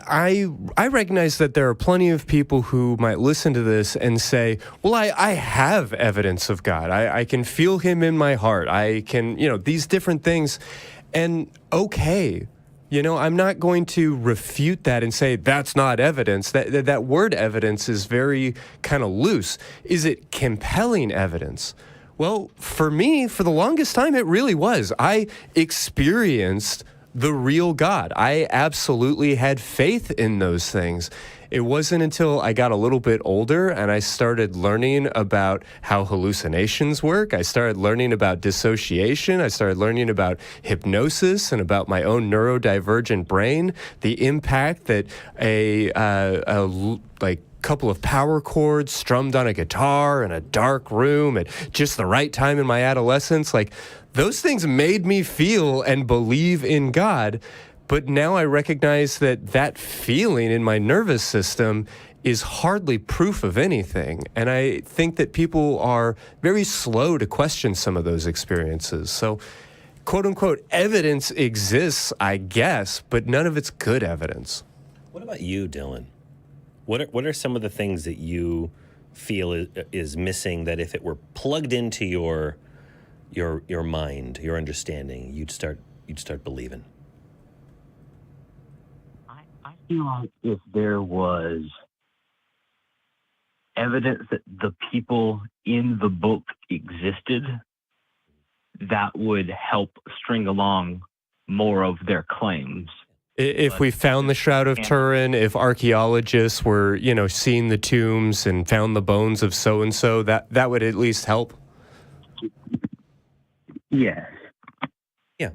I recognize that there are plenty of people who might listen to this and say, well, I have evidence of God. I can feel him in my heart. I can, these different things. And okay, I'm not going to refute that and say that's not evidence. That word evidence is very kind of loose. Is it compelling evidence? Well, for me, for the longest time, it really was. I experienced the real God. I absolutely had faith in those things. It wasn't until I got a little bit older and I started learning about how hallucinations work. I started learning about dissociation. I started learning about hypnosis and about my own neurodivergent brain, the impact that a couple of power chords strummed on a guitar in a dark room at just the right time in my adolescence, those things made me feel and believe in God. But now I recognize that feeling in my nervous system is hardly proof of anything. And I think that people are very slow to question some of those experiences. So, quote unquote, evidence exists, I guess, but none of it's good evidence. What about you, Dylan? What are some of the things that you feel is missing that if it were plugged into your mind, your understanding, you'd start believing? I feel like if there was evidence that the people in the book existed, that would help string along more of their claims. If we found the Shroud of Turin, if archaeologists were, seeing the tombs and found the bones of so-and-so, that would at least help? Yes. Yeah.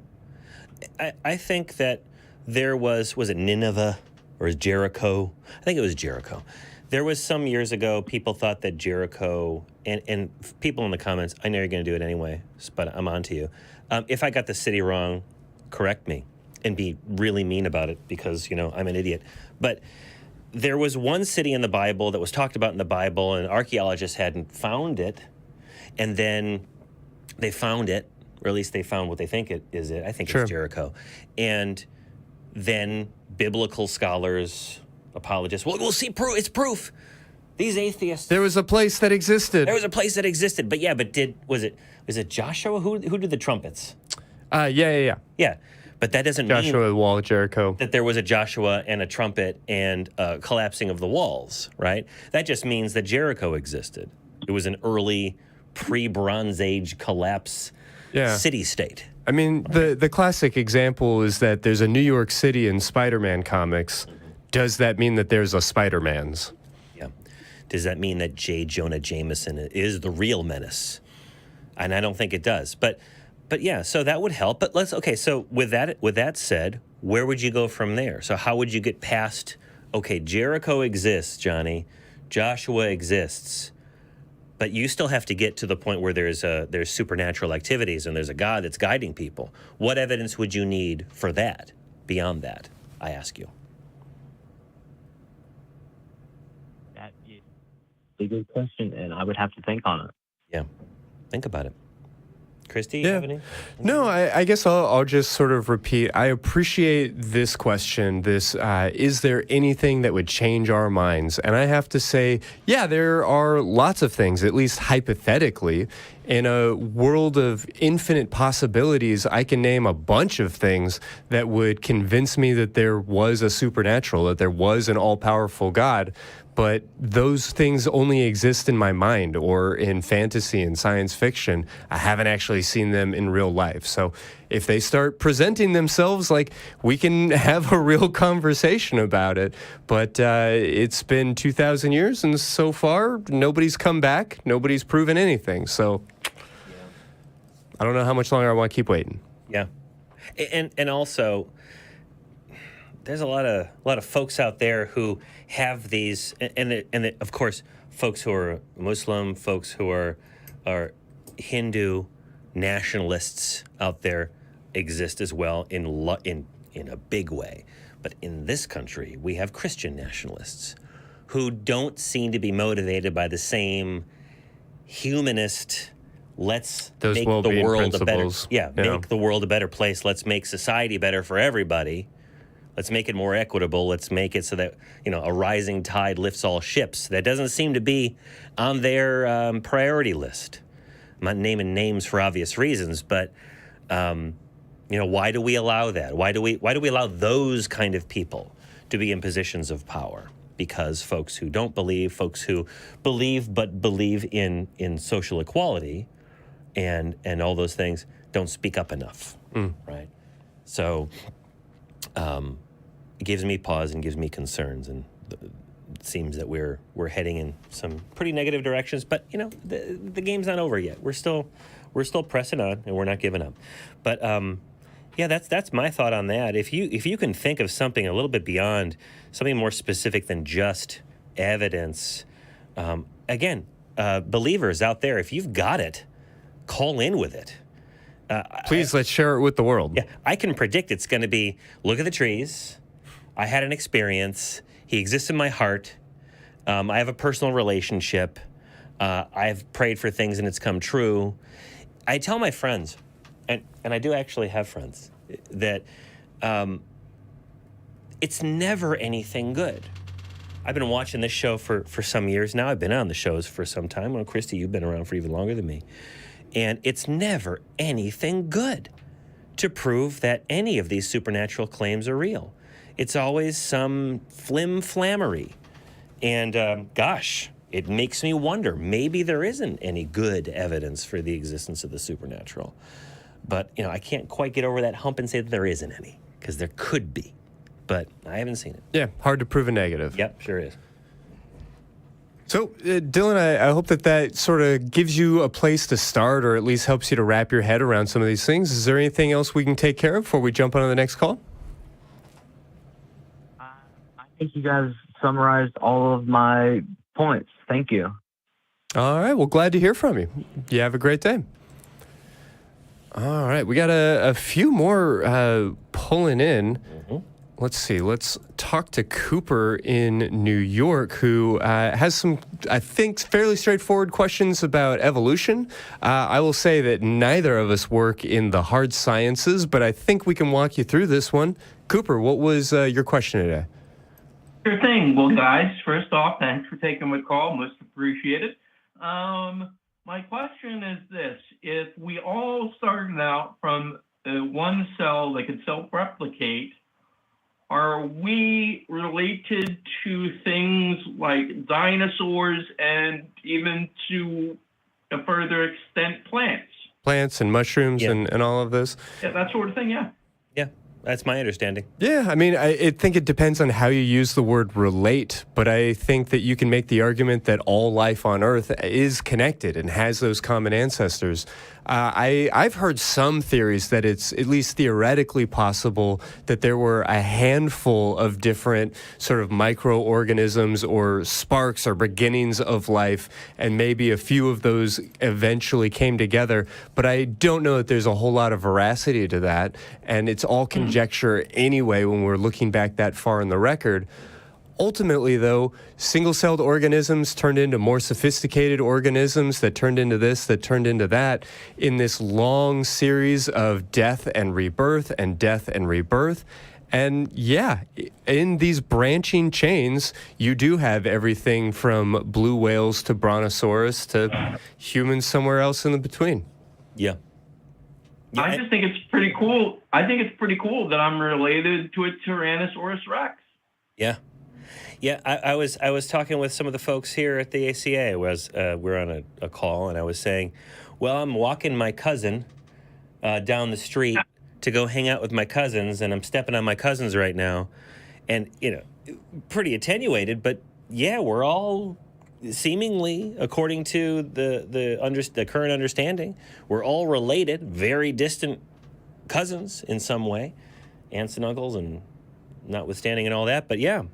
I think that there was it Nineveh or Jericho? I think it was Jericho. There was some years ago, people thought that Jericho, and people in the comments, I know you're going to do it anyway, but I'm on to you. If I got the city wrong, correct me and be really mean about it because, I'm an idiot. But there was one city in the Bible that was talked about in the Bible, and archaeologists hadn't found it. And then they found it, or at least they found what they think it is. I think it's Jericho. And then biblical scholars, apologists, we'll see proof. It's proof. These atheists. There was a place that existed. But was it Joshua? Who did the trumpets? Yeah. Yeah. But that doesn't mean Joshua, the wall of Jericho. That there was a Joshua and a trumpet and collapsing of the walls, right? That just means that Jericho existed. It was an early pre-Bronze Age collapse city-state. I mean, the classic example is that there's a New York City in Spider-Man comics. Does that mean that there's a Spider-Man's? Yeah. Does that mean that J. Jonah Jameson is the real menace? And I don't think it does. But yeah, so that would help. But so with that said, where would you go from there? So how would you get past, Jericho exists, Johnny, Joshua exists, but you still have to get to the point where there's supernatural activities and there's a God that's guiding people. What evidence would you need for that, beyond that, I ask you? That is a good question, and I would have to think on it. Yeah, think about it. Christy, you have any? No, I guess I'll just sort of repeat. I appreciate this question, is there anything that would change our minds? And I have to say, yeah, there are lots of things, at least hypothetically. In a world of infinite possibilities, I can name a bunch of things that would convince me that there was a supernatural, that there was an all-powerful God. But those things only exist in my mind or in fantasy and science fiction. I haven't actually seen them in real life. So if they start presenting themselves, we can have a real conversation about it. But it's been 2,000 years, and so far, nobody's come back. Nobody's proven anything. So I don't know how much longer I want to keep waiting. Yeah. And also, there's a lot of folks out there who have these, and of course, folks who are Muslim, folks who are Hindu nationalists out there exist as well in a big way. But in this country, we have Christian nationalists who don't seem to be motivated by the same humanist, let's Those make the well-being world a better, principles. make the world a better place. Let's make society better for everybody. Let's make it more equitable. Let's make it so that, a rising tide lifts all ships. That doesn't seem to be on their priority list. I'm not naming names for obvious reasons, but why do we allow that? Why do we allow those kind of people to be in positions of power? Because folks who don't believe, folks who believe but believe in social equality and all those things don't speak up enough, right? So it gives me pause and gives me concerns, and it seems that we're heading in some pretty negative directions. But the game's not over yet. We're still pressing on, and we're not giving up. But that's my thought on that. If you can think of something a little bit beyond, something more specific than just evidence, believers out there, if you've got it, call in with it. Please, let's share it with the world. Yeah, I can predict it's going to be, look at the trees. I had an experience. He exists in my heart. I have a personal relationship. I've prayed for things and it's come true. I tell my friends, and I do actually have friends, that it's never anything good. I've been watching this show for some years now. I've been on the shows for some time. Well, Christy, you've been around for even longer than me. And it's never anything good to prove that any of these supernatural claims are real. It's always some flim-flammery. And gosh, it makes me wonder, maybe there isn't any good evidence for the existence of the supernatural. But, I can't quite get over that hump and say that there isn't any, because there could be. But I haven't seen it. Yeah, hard to prove a negative. Yep, sure is. So, Dylan, I hope that sort of gives you a place to start, or at least helps you to wrap your head around some of these things. Is there anything else we can take care of before we jump on to the next call? I think you guys summarized all of my points. Thank you. All right. Well, glad to hear from you. You have a great day. All right. We got a few more pulling in. Mm-hmm. Let's see. Let's talk to Cooper in New York, who has some, I think, fairly straightforward questions about evolution. I will say that neither of us work in the hard sciences, but I think we can walk you through this one. Cooper, what was your question today? Sure thing. Well, guys, first off, thanks for taking my call. Most appreciated. My question is this. If we all started out from one cell that could self-replicate, are we related to things like dinosaurs and even to a further extent plants? Plants and mushrooms and all of this? Yeah, that sort of thing, yeah. Yeah, that's my understanding. Yeah, I mean, I think it depends on how you use the word relate, but I think that you can make the argument that all life on Earth is connected and has those common ancestors. I've heard some theories that it's at least theoretically possible that there were a handful of different sort of microorganisms or sparks or beginnings of life, and maybe a few of those eventually came together. But I don't know that there's a whole lot of veracity to that, and it's all conjecture anyway when we're looking back that far in the record. Ultimately, though, single-celled organisms turned into more sophisticated organisms that turned into this, that turned into that, in this long series of death and rebirth and death and rebirth. And yeah, in these branching chains, you do have everything from blue whales to brontosaurus to humans somewhere else in the between. Yeah. I just think it's pretty cool. I think it's pretty cool that I'm related to a Tyrannosaurus Rex. Yeah. Yeah, I was talking with some of the folks here at the ACA. We're on a call, and I was saying, well, I'm walking my cousin down the street to go hang out with my cousins, and I'm stepping on my cousins right now. And, pretty attenuated, but yeah, we're all seemingly, according to the current understanding, we're all related, very distant cousins in some way, aunts and uncles, and notwithstanding and all that. But yeah,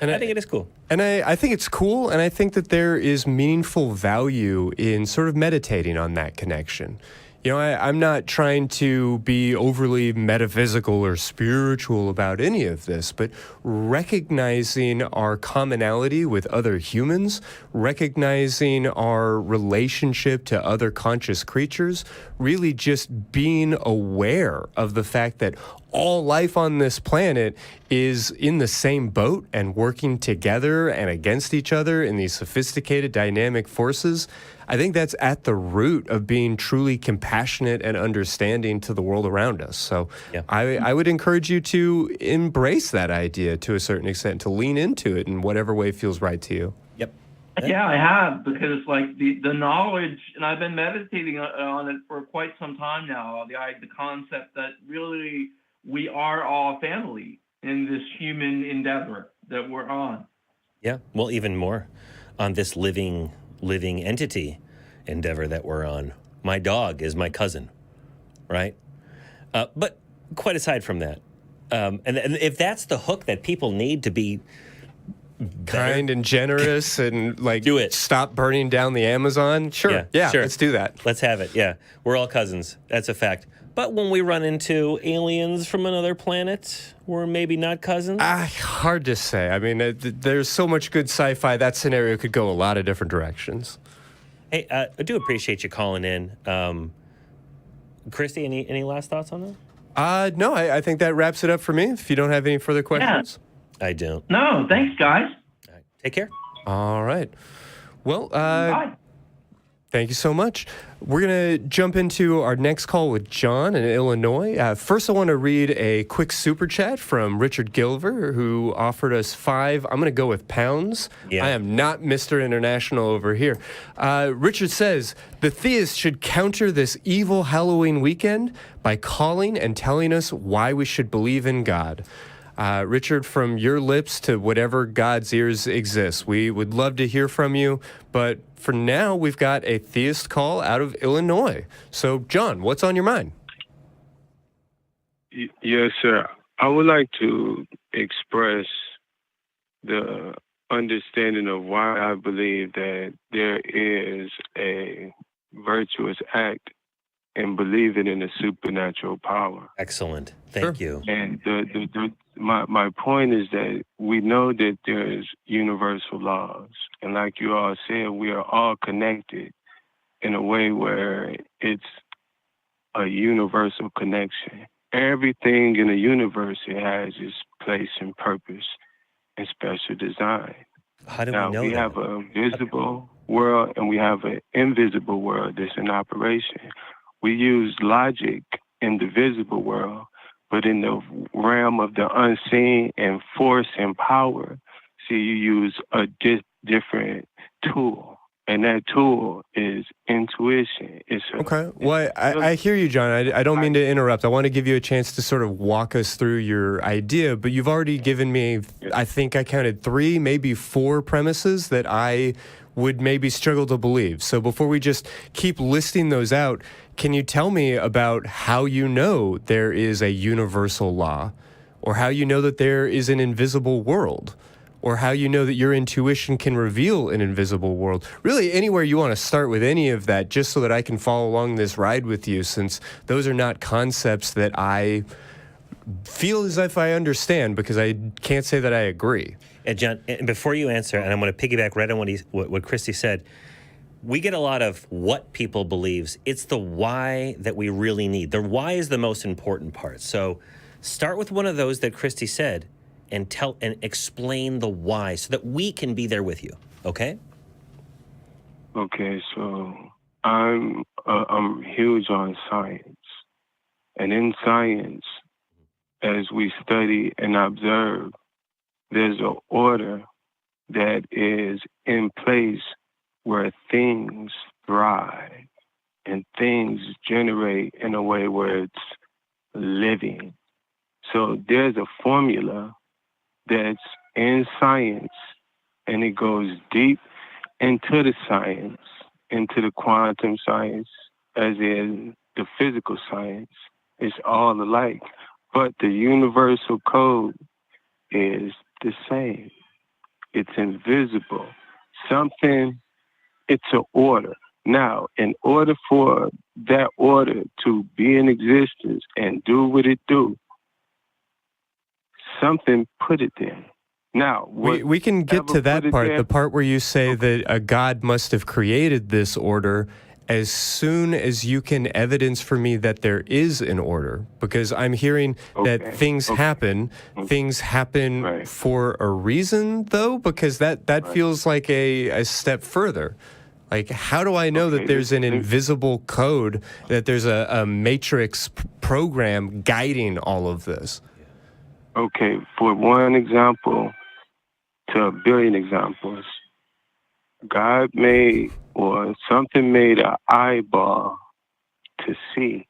And I think it is cool. And I think it's cool, and I think that there is meaningful value in sort of meditating on that connection. You know, I'm not trying to be overly metaphysical or spiritual about any of this, but recognizing our commonality with other humans, recognizing our relationship to other conscious creatures, really just being aware of the fact that all life on this planet is in the same boat and working together and against each other in these sophisticated dynamic forces. I think that's at the root of being truly compassionate and understanding to the world around us. So I would encourage you to embrace that idea to a certain extent, to lean into it in whatever way feels right to you. Yep. Yeah, I have, because like the knowledge, and I've been meditating on it for quite some time now, the concept that really we are all family in this human endeavor that we're on. Yeah, well, even more on this living entity endeavor that we're on. My dog is my cousin, right? But quite aside from that, and if that's the hook that people need to be kind and generous and like do it, stop burning down the Amazon, sure, sure, let's do that. Let's have it. Yeah, we're all cousins. That's a fact. But when we run into aliens from another planet, we're maybe not cousins? Hard to say. I mean, there's so much good sci-fi. That scenario could go a lot of different directions. Hey, I do appreciate you calling in. Christy, any last thoughts on that? No, I think that wraps it up for me. If you don't have any further questions. Yeah. I don't. No, thanks, guys. All right. Take care. All right. Well, bye. Thank you so much. We're going to jump into our next call with John in Illinois. First, I want to read a quick super chat from Richard Gilver, who offered us 5, I'm going to go with pounds. Yeah. I am not Mr. International over here. Richard says, the theists should counter this evil Halloween weekend by calling and telling us why we should believe in God. Richard, from your lips to whatever God's ears exist, we would love to hear from you. But for now, we've got a theist call out of Illinois. So, John, what's on your mind? Yes, sir. I would like to express the understanding of why I believe that there is a virtuous act in believing in a supernatural power. Excellent. Thank you. And my point is that we know that there's universal laws. And like you all said, we are all connected in a way where it's a universal connection. Everything in the universe, it has its place and purpose and special design. How do now, we know we that? have a visible world and we have an invisible world that's in operation. We use logic in the visible world, but in the realm of the unseen and force and power, see, you use a different tool. And that tool is intuition. Okay. Well, I hear you, John. I don't mean to interrupt. I want to give you a chance to sort of walk us through your idea, but you've already given me, I think I counted 3, maybe 4 premises that I would maybe struggle to believe. So before we just keep listing those out, can you tell me about how you know there is a universal law, or how you know that there is an invisible world, or how you know that your intuition can reveal an invisible world? Really, anywhere you want to start with any of that, just so that I can follow along this ride with you, since those are not concepts that I feel as if I understand, because I can't say that I agree. And John, before you answer, and I'm going to piggyback right on what Christy said, we get a lot of what people believes. It's the why that we really need. The why is the most important part. So start with one of those that Christy said and explain the why so that we can be there with you. Okay? Okay, so I'm huge on science. And in science, as we study and observe, there's an order that is in place where things thrive and things generate in a way where it's living. So there's a formula that's in science, and it goes deep into the science, into the quantum science, as in the physical science. It's all alike. But the universal code is the same. It's invisible. Something, it's an order. Now, in order for that order to be in existence and do what it do, something put it there. Now, we can get to that part, the part where you say that a God must have created this order, as soon as you can evidence for me that there is an order, because I'm hearing that things happen Right. for a reason, though, because that feels like a step further. Like, how do I know that there's an invisible code, that there's a matrix program guiding all of this? Okay, for one example to a billion examples, God made, or something made, an eyeball to see.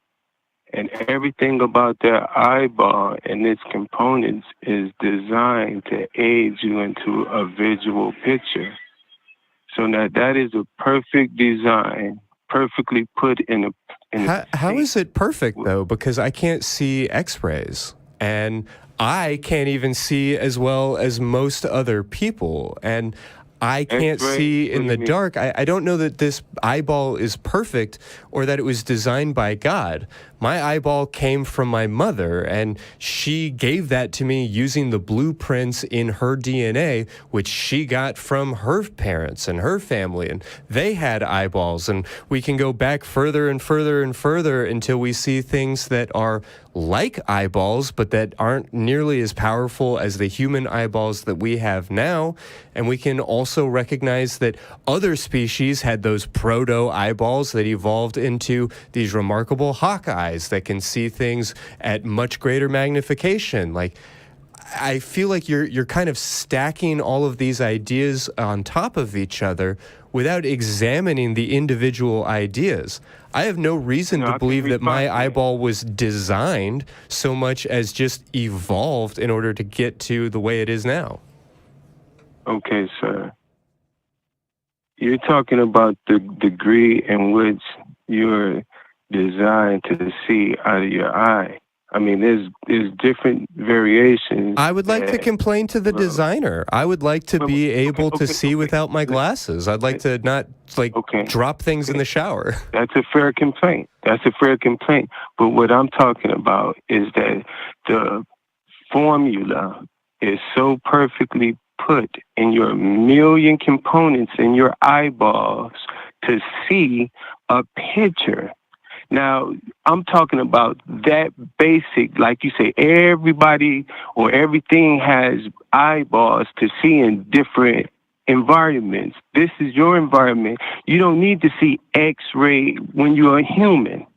And everything about that eyeball and its components is designed to aid you into a visual picture. So now that is a perfect design, perfectly put in a How is it perfect, though? Because I can't see X-rays, and I can't even see as well as most other people, and I can't X-ray? see What in do the you mean? dark. I don't know that this eyeball is perfect or that it was designed by God. My eyeball came from my mother, and she gave that to me using the blueprints in her DNA, which she got from her parents and her family, and they had eyeballs. And we can go back further and further and further until we see things that are like eyeballs, but that aren't nearly as powerful as the human eyeballs that we have now. And we can also recognize that other species had those proto eyeballs that evolved into these remarkable hawk eyes that can see things at much greater magnification. Like, I feel like you're kind of stacking all of these ideas on top of each other without examining the individual ideas. I have no reason to believe that my eyeball was designed so much as just evolved in order to get to the way it is now. Okay, sir. You're talking about the degree in which you're designed to see out of your eye. I mean, there's different variations. I would like to complain to the designer. I would like to be able to see without my glasses. I'd like to not, drop things in the shower. That's a fair complaint. But what I'm talking about is that the formula is so perfectly put in your million components in your eyeballs to see a picture. Now, I'm talking about that basic, like you say, everybody or everything has eyeballs to see in different environments. This is your environment. You don't need to see X-ray when you're a human.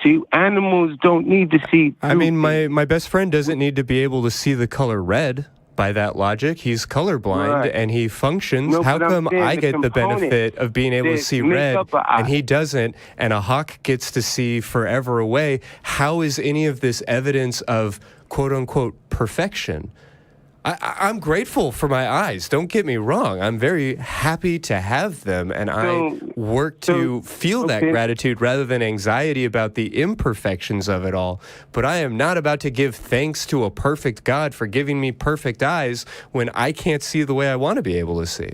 See, animals don't need to see. I mean, my best friend doesn't need to be able to see the color red. By that logic, he's colorblind and he functions. No, How but I'm come saying I the get the benefit of being able to that see make red up a eye. and he doesn't, and a hawk gets to see forever away? How is any of this evidence of quote unquote perfection? I'm grateful for my eyes. Don't get me wrong. I'm very happy to have them, and I work to feel that gratitude rather than anxiety about the imperfections of it all. But I am not about to give thanks to a perfect God for giving me perfect eyes when I can't see the way I want to be able to see.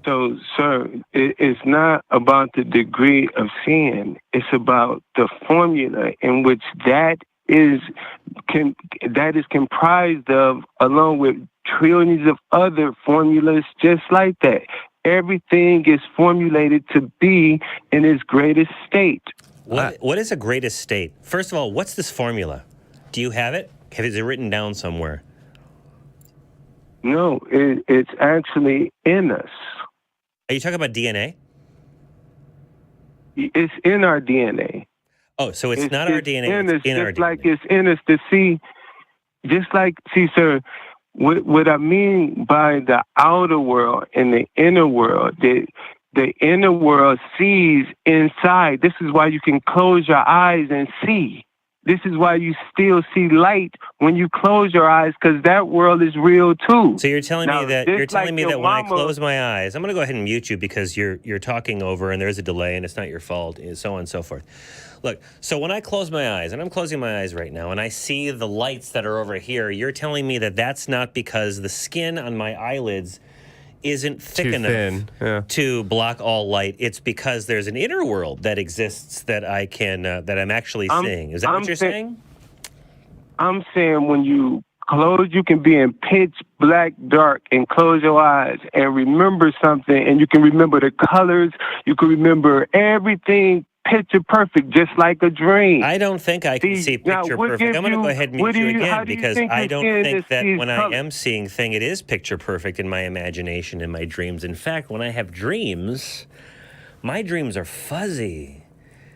So, sir, it's not about the degree of seeing. It's about the formula in which that is comprised of, along with trillions of other formulas just like that. Everything is formulated to be in its greatest state. What is a greatest state? First of all, what's this formula? Do you have it? Is it written down somewhere? No, it's actually in us. Are you talking about DNA? It's in our DNA. Oh, so it's not our DNA, it's in our DNA. Like it's in us to see, see, sir, what I mean by the outer world and the inner world, the inner world sees inside. This is why you can close your eyes and see. This is why you still see light when you close your eyes, because that world is real too. So you're telling me that when I close my eyes, I'm going to go ahead and mute you because you're talking over and there's a delay and it's not your fault, and so on and so forth. Look, so when I close my eyes, and I'm closing my eyes right now, and I see the lights that are over here, you're telling me that that's not because the skin on my eyelids isn't thick enough to block all light. It's because there's an inner world that exists that I can that I'm actually seeing. Is that what you're saying? I'm saying when you close, you can be in pitch black dark and close your eyes and remember something, and you can remember the colors. You can remember everything picture perfect, just like a dream. I don't think I can see picture perfect. I'm going to go ahead and mute you again because I don't think that when I am seeing thing, it is picture perfect in my imagination, in my dreams. In fact, when I have dreams, my dreams are fuzzy.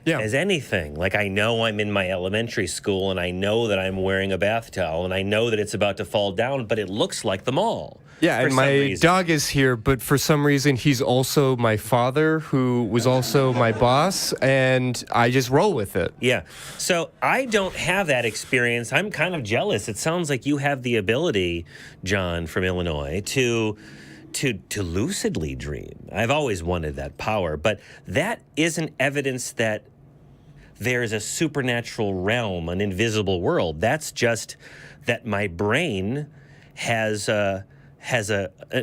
As anything. Like, I know I'm in my elementary school, and I know that I'm wearing a bath towel, and I know that it's about to fall down, but it looks like the mall. Yeah, and my dog is here, but for some reason, he's also my father, who was also my boss, and I just roll with it. Yeah. So I don't have that experience. I'm kind of jealous. It sounds like you have the ability, John from Illinois, to lucidly dream. I've always wanted that power, but that isn't evidence that there's a supernatural realm, an invisible world. That's just that my brain has an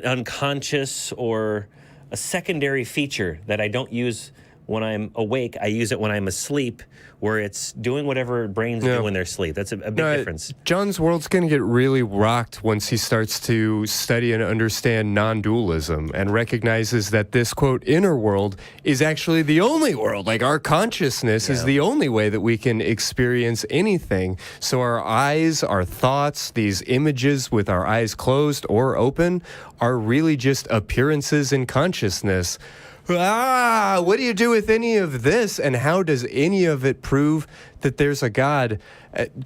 unconscious or a secondary feature that I don't use when I'm awake. I use it when I'm asleep, where it's doing whatever brains do when they're asleep. That's a big difference. John's world's going to get really rocked once he starts to study and understand non-dualism and recognizes that this, quote, inner world is actually the only world. Like, our consciousness is the only way that we can experience anything. So our eyes, our thoughts, these images with our eyes closed or open are really just appearances in consciousness. What do you do with any of this, and how does any of it prove that there's a God?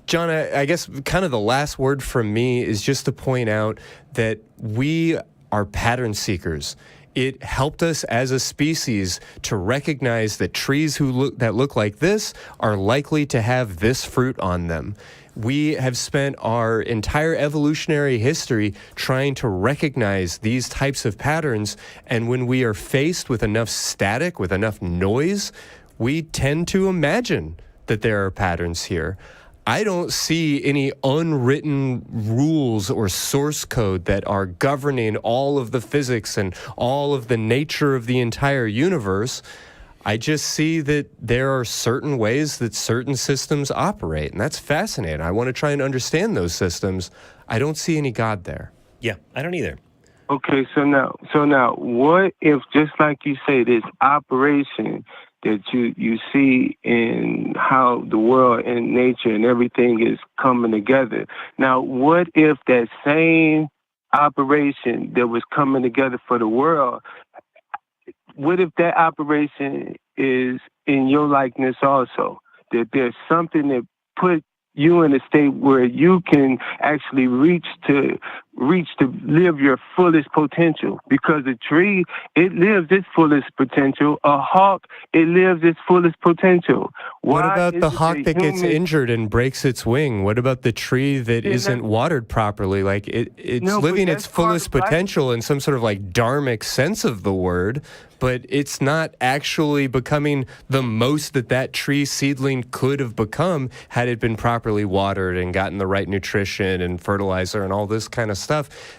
John, I guess kind of the last word from me is just to point out that we are pattern seekers. It helped us as a species to recognize that trees that look like this are likely to have this fruit on them. We have spent our entire evolutionary history trying to recognize these types of patterns, and when we are faced with enough static, with enough noise, we tend to imagine that there are patterns here. I don't see any unwritten rules or source code that are governing all of the physics and all of the nature of the entire universe. I just see that there are certain ways that certain systems operate, and that's fascinating. I want to try and understand those systems. I don't see any God there. Yeah, I don't either. Okay, so now, what if, just like you say, this operation that you see in how the world and nature and everything is coming together? Now, what if that same operation that was coming together for the world, what if that operation is in your likeness also? That there's something that put you in a state where you can actually reach to live your fullest potential. Because a tree, it lives its fullest potential. A hawk, it lives its fullest potential. What about the hawk that gets injured and breaks its wing? What about the tree that isn't watered properly? Like, it's living its fullest potential in some sort of like dharmic sense of the word, but it's not actually becoming the most that tree seedling could have become had it been properly watered and gotten the right nutrition and fertilizer and all this kind of stuff.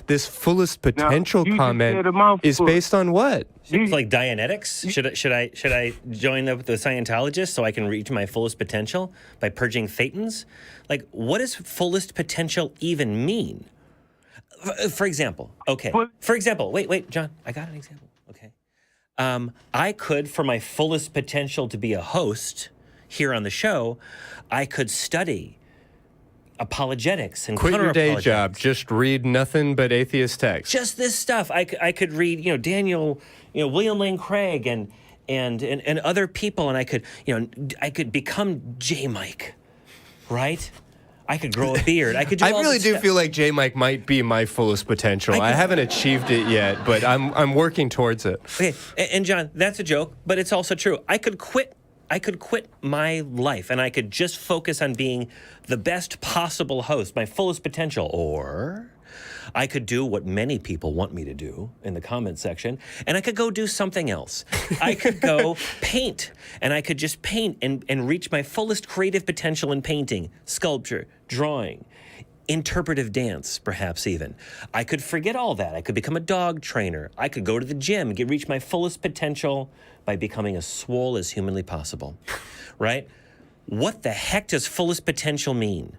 This fullest potential comment is based on what? It's like Dianetics. Should I join up with the Scientologists so I can reach my fullest potential by purging thetans? Like, what does fullest potential even mean? For example, wait, John, I got an example. Okay. I could, for my fullest potential to be a host here on the show, I could study apologetics and quit your day job. Just read nothing but atheist texts. Just this stuff. I could read, Daniel, William Lane Craig and other people, and I could become J. Mike, right? I could grow a beard. I could do I really do feel like J. Mike might be my fullest potential. I haven't achieved it yet, but I'm working towards it. Okay, and John, that's a joke, but it's also true. I could quit my life, and I could just focus on being the best possible host, my fullest potential. Or I could do what many people want me to do in the comment section, and I could go do something else. I could go paint, and I could just paint and reach my fullest creative potential in painting, sculpture, drawing, interpretive dance, perhaps even. I could forget all that. I could become a dog trainer. I could go to the gym, reach my fullest potential by becoming as swole as humanly possible, right? What the heck does fullest potential mean?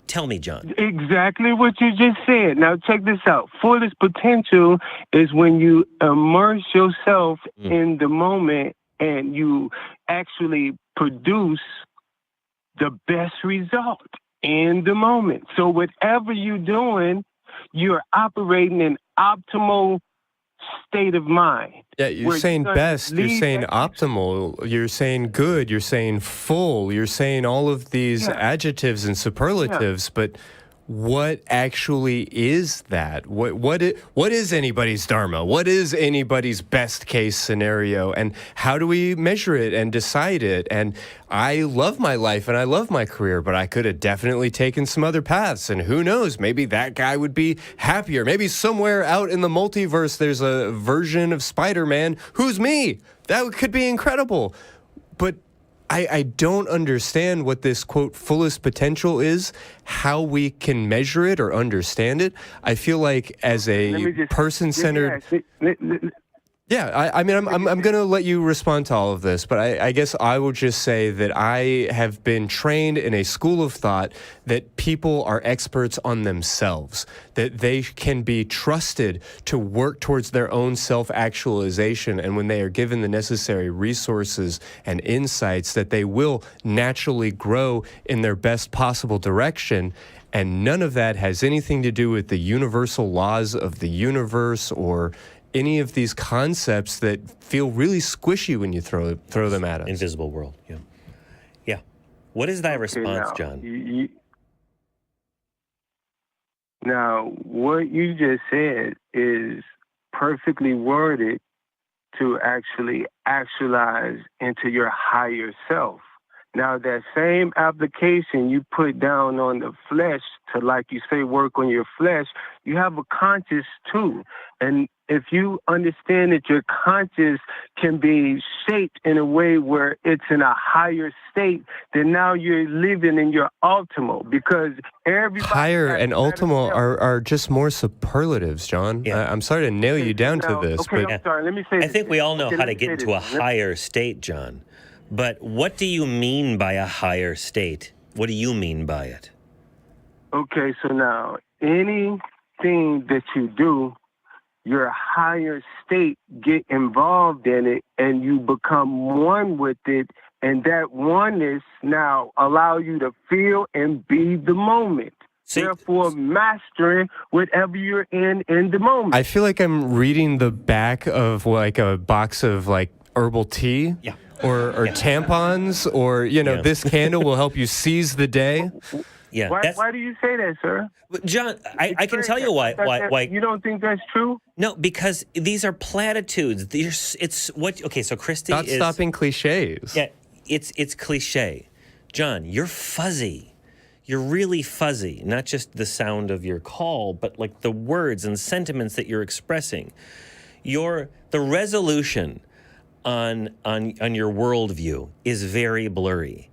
Tell me, John. Exactly what you just said. Now check this out. Fullest potential is when you immerse yourself in the moment and you actually produce the best result in the moment. So whatever you're doing, you're operating in optimal state of mind. Yeah, you're saying best, you're saying optimal, you're saying good, you're saying full, you're saying all of these adjectives and superlatives, but what actually is that? What is anybody's dharma? What is anybody's best case scenario? And how do we measure it and decide it? And I love my life and I love my career, but I could have definitely taken some other paths. And who knows, maybe that guy would be happier. Maybe somewhere out in the multiverse, there's a version of Spider-Man who's me. That could be incredible. But I don't understand what this, quote, fullest potential is, how we can measure it or understand it. I feel like as a person-centered... Yeah, I mean, I'm going to let you respond to all of this, but I guess I will just say that I have been trained in a school of thought that people are experts on themselves, that they can be trusted to work towards their own self-actualization, and when they are given the necessary resources and insights, that they will naturally grow in their best possible direction. And none of that has anything to do with the universal laws of the universe or any of these concepts that feel really squishy when you throw them at us. Invisible world, yeah. Yeah. What is thy response, now, John? Now, what you just said is perfectly worded to actually actualize into your higher self. Now, that same application you put down on the flesh to, like you say, work on your flesh, you have a conscious too. And if you understand that your conscious can be shaped in a way where it's in a higher state, then now you're living in your ultimal, because everybody... Higher and ultimal are just more superlatives, John. Yeah. I'm sorry to nail you down to this. Okay, but I'm sorry. Let me say I think we all know how to get into a higher state, John. But what do you mean by a higher state? What do you mean by it? Okay, so now anything that you do, your higher state get involved in it and you become one with it, and that oneness now allow you to feel and be the moment. Therefore, mastering whatever you're in the moment. I feel like I'm reading the back of like a box of like herbal tea. Yeah. Or tampons, or, this candle will help you seize the day. Yeah. Why do you say that, sir? John, I can tell you why. You don't think that's true? No, because these are platitudes. So Christy Not stopping cliches. Yeah, it's cliche. John, you're fuzzy. You're really fuzzy. Not just the sound of your call, but like the words and sentiments that you're expressing. The resolution on your worldview is very blurry.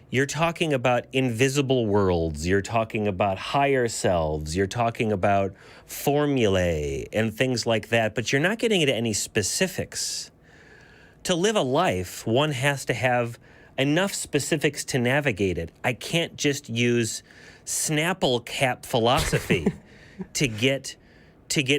You're talking about invisible worlds, you're talking about higher selves, you're talking about formulae and things like that, but you're not getting into any specifics. To live a life, one has to have enough specifics to navigate it. I can't just use Snapple cap philosophy to get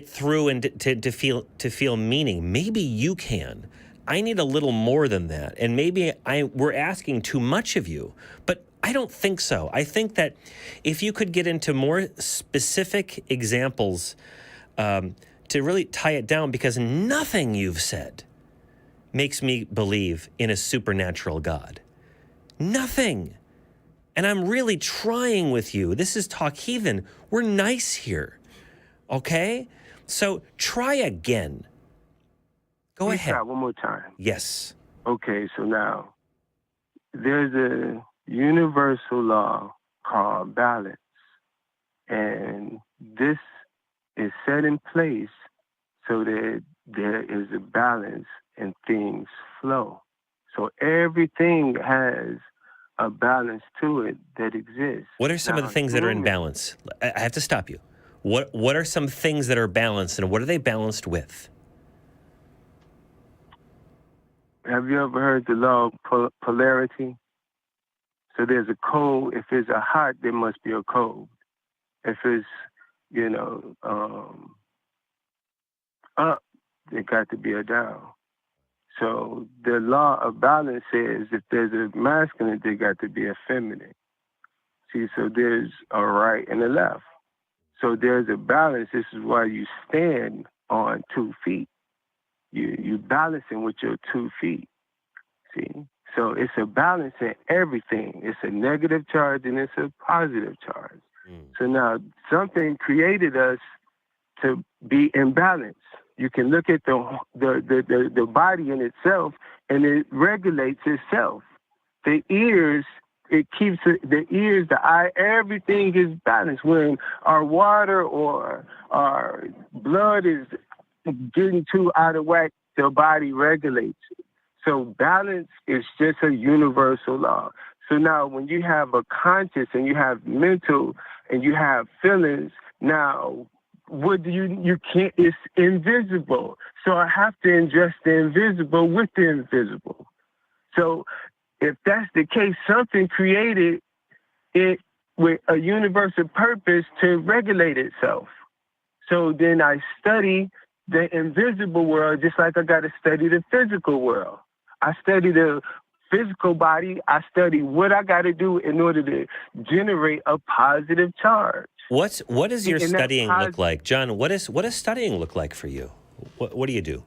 through and to feel meaning. Maybe you can. I need a little more than that. And maybe we're asking too much of you, but I don't think so. I think that if you could get into more specific examples to really tie it down, because nothing you've said makes me believe in a supernatural God. Nothing. And I'm really trying with you. This is Talk Heathen. We're nice here. Okay? So try again. Go ahead. Try one more time. Yes. Okay, so now there's a universal law called balance. And this is set in place so that there is a balance and things flow. So everything has a balance to it that exists. What are some of the things that are in balance? I have to stop you. What are some things that are balanced, and what are they balanced with? Have you ever heard the law of polarity? So there's a cold. If it's a hot, there must be a cold. If it's, up, there got to be a down. So the law of balance says if there's a masculine, there got to be a feminine. See, so there's a right and a left. So there's a balance. This is why you stand on 2 feet. You balancing with your 2 feet. See? So it's a balance in everything. It's a negative charge and it's a positive charge. So now something created us to be in balance. You can look at the body in itself, and it regulates itself. The ears, it keeps the ears, the eye, everything is balanced. When our water or our blood is getting too out of whack, the body regulates it. So balance is just a universal law. So now when you have a conscious and you have mental and you have feelings, now what do you can't, it's invisible. So I have to ingest the invisible with the invisible. So if that's the case, something created it with a universal purpose to regulate itself. So then I study the invisible world just like I got to study the physical world. I study the physical body. I study what I got to do in order to generate a positive charge. What does your studying look like, John? What does studying look like for you? What do you do?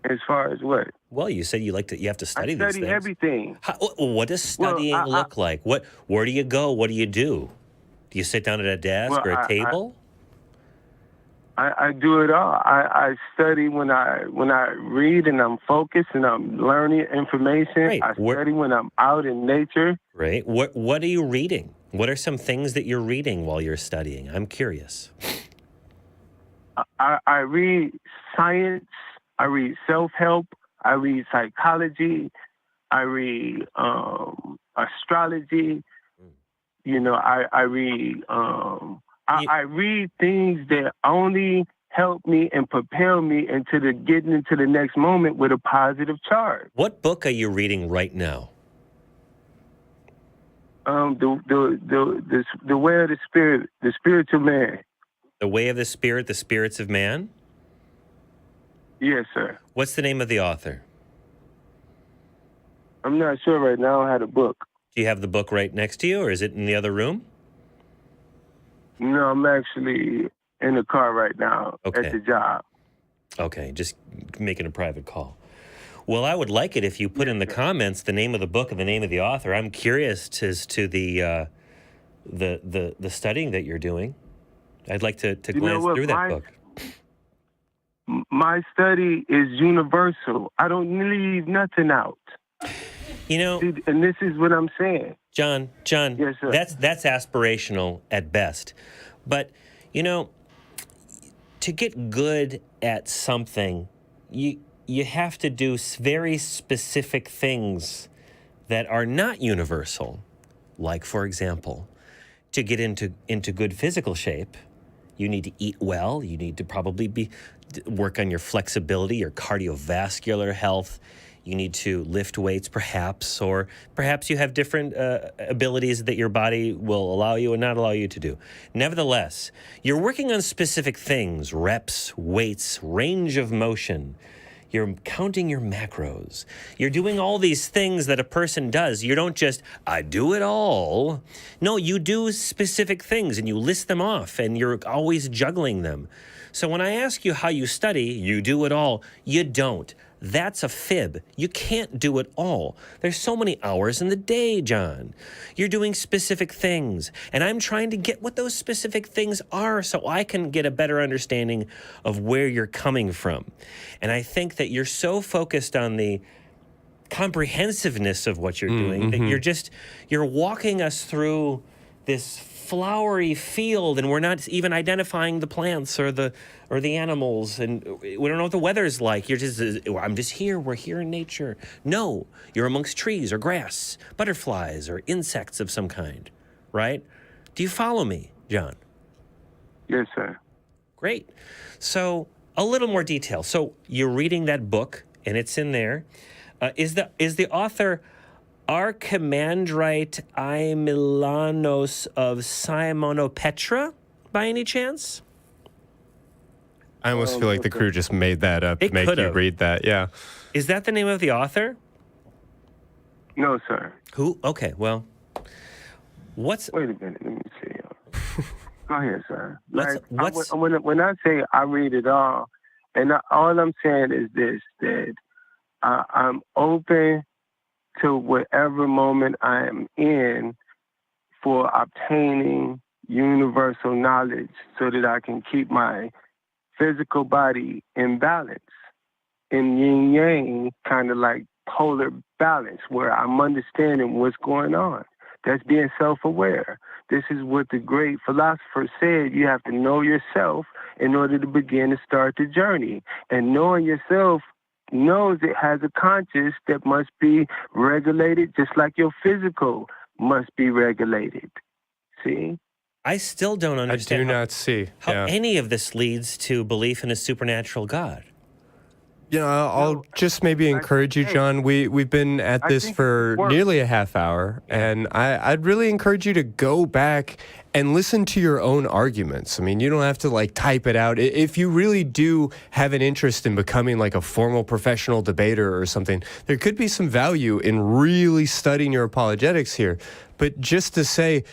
As far as what? Well, you said you have to study these things. I study everything. What does studying look like? Where do you go? What do you do? Do you sit down at a desk or a table? I do it all. I study when I read and I'm focused and I'm learning information. Great. I study when I'm out in nature. Right. What are you reading? What are some things that you're reading while you're studying? I'm curious. I read science. I read self-help. I read psychology. I read astrology. I read. I read things that only help me and propel me into getting into the next moment with a positive charge. What book are you reading right now? The Way of the Spirit, the Spiritual Man. The Way of the Spirit, the Spirits of Man? Yes, sir. What's the name of the author? I'm not sure right now. I had a book. Do you have the book right next to you, or is it in the other room? No, I'm actually in the car right now at the job. Okay, just making a private call. Well, I would like it if you put in the comments the name of the book and the name of the author. I'm curious as to the studying that you're doing. I'd like to glance through that book. My study is universal. I don't leave nothing out. And this is what I'm saying. John, yes, sir. That's aspirational at best. But, to get good at something, you have to do very specific things that are not universal. Like, for example, to get into good physical shape, you need to eat well. You need to probably work on your flexibility, your cardiovascular health. You need to lift weights, perhaps, or perhaps you have different abilities that your body will allow you and not allow you to do. Nevertheless, you're working on specific things: reps, weights, range of motion. You're counting your macros. You're doing all these things that a person does. You don't just, I do it all. No, you do specific things and you list them off and you're always juggling them. So when I ask you how you study, you do it all. You don't. That's a fib. You can't do it all. There's so many hours in the day, John. You're doing specific things, and I'm trying to get what those specific things are so I can get a better understanding of where you're coming from. And I think that you're so focused on the comprehensiveness of what you're doing that you're walking us through this flowery field, and we're not even identifying the plants or the animals, and we don't know what the weather's like. You're just, I'm just here. We're here in nature. No, you're amongst trees or grass, butterflies or insects of some kind, right? Do you follow me, John? Yes, sir. Great. So a little more detail. So you're reading that book, and it's in there. Is the author Archimandrite Aemilanos of Simonopetra by any chance? I almost feel like the crew just made that up They to make you could've. read that. Yeah. Is that the name of the author? No, sir. Who? Okay, well, what's... Wait a minute. Let me see. Go ahead, sir. What's- When I say I read it all, and all I'm saying is this, that I'm open to whatever moment I am in for obtaining universal knowledge so that I can keep my physical body in balance, in yin yang, kind of like polar balance, where I'm understanding what's going on. That's being self-aware. This is what the great philosopher said. You have to know yourself in order to begin to start the journey. And knowing yourself knows it has a conscience that must be regulated, just like your physical must be regulated. See? I still don't I understand do not see. how Yeah. any of this leads to belief in a supernatural God. You know, I'll just maybe encourage you, John. We've been at I this think for it works. nearly a half hour, and I'd really encourage you to go back and listen to your own arguments. I mean, you don't have to like type it out. If you really do have an interest in becoming like a formal professional debater or something, there could be some value in really studying your apologetics here. But just to say,